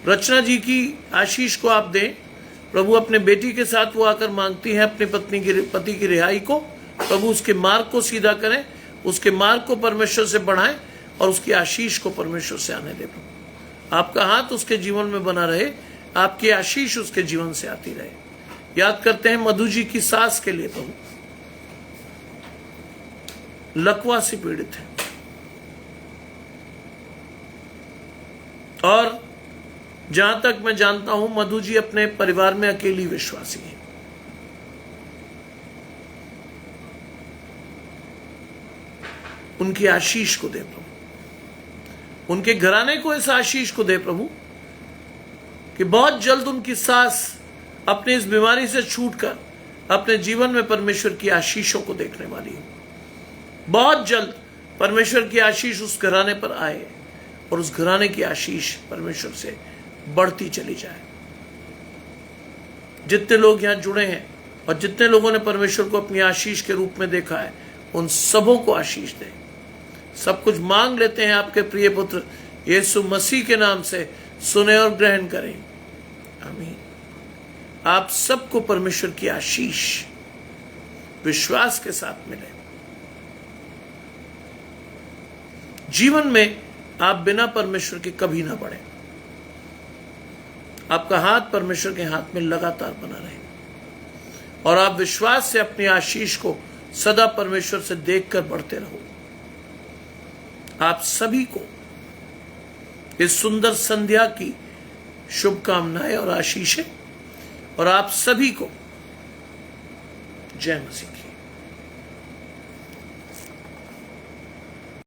Speaker 1: रचना जी की आशीष को आप दें। प्रभु अपने बेटी के साथ वो आकर मांगती है अपने पति की रिहाई को। प्रभु उसके मार्ग को सीधा करें, उसके मार्ग को परमेश्वर से बढ़ाएं और उसकी आशीष को परमेश्वर से आने दें। प्रभु आपका हाथ उसके जीवन में बना रहे, आपकी आशीष उसके जीवन से आती रहे। याद करते हैं मधु जी की सास के लिए, प्रभु लकवा से पीड़ित है और जहां तक मैं जानता हूं मधु जी अपने परिवार में अकेली विश्वासी है। उनकी आशीष को दे प्रभु, उनके घराने को इस आशीष को दे प्रभु कि बहुत जल्द उनकी सास अपने इस बीमारी से छूटकर अपने जीवन में परमेश्वर की आशीषों को देखने वाली है। बहुत जल्द परमेश्वर की आशीष उस घराने पर आए और उस घराने की आशीष परमेश्वर से बढ़ती चली जाए। जितने लोग यहां जुड़े हैं और जितने लोगों ने परमेश्वर को अपनी आशीष के रूप में देखा है, उन सबों को आशीष दें। सब कुछ मांग लेते हैं आपके प्रिय पुत्र यीशु मसीह के नाम से, सुने और ग्रहण करें। आमीन। आप सबको परमेश्वर की आशीष विश्वास के साथ मिले। जीवन में आप बिना परमेश्वर के कभी ना बढ़े। आपका हाथ परमेश्वर के हाथ में लगातार बना रहे और आप विश्वास से अपनी आशीष को सदा परमेश्वर से देखकर बढ़ते रहो। आप सभी को इस सुंदर संध्या की शुभकामनाएं और आशीषें, और आप सभी को जय मसीह की।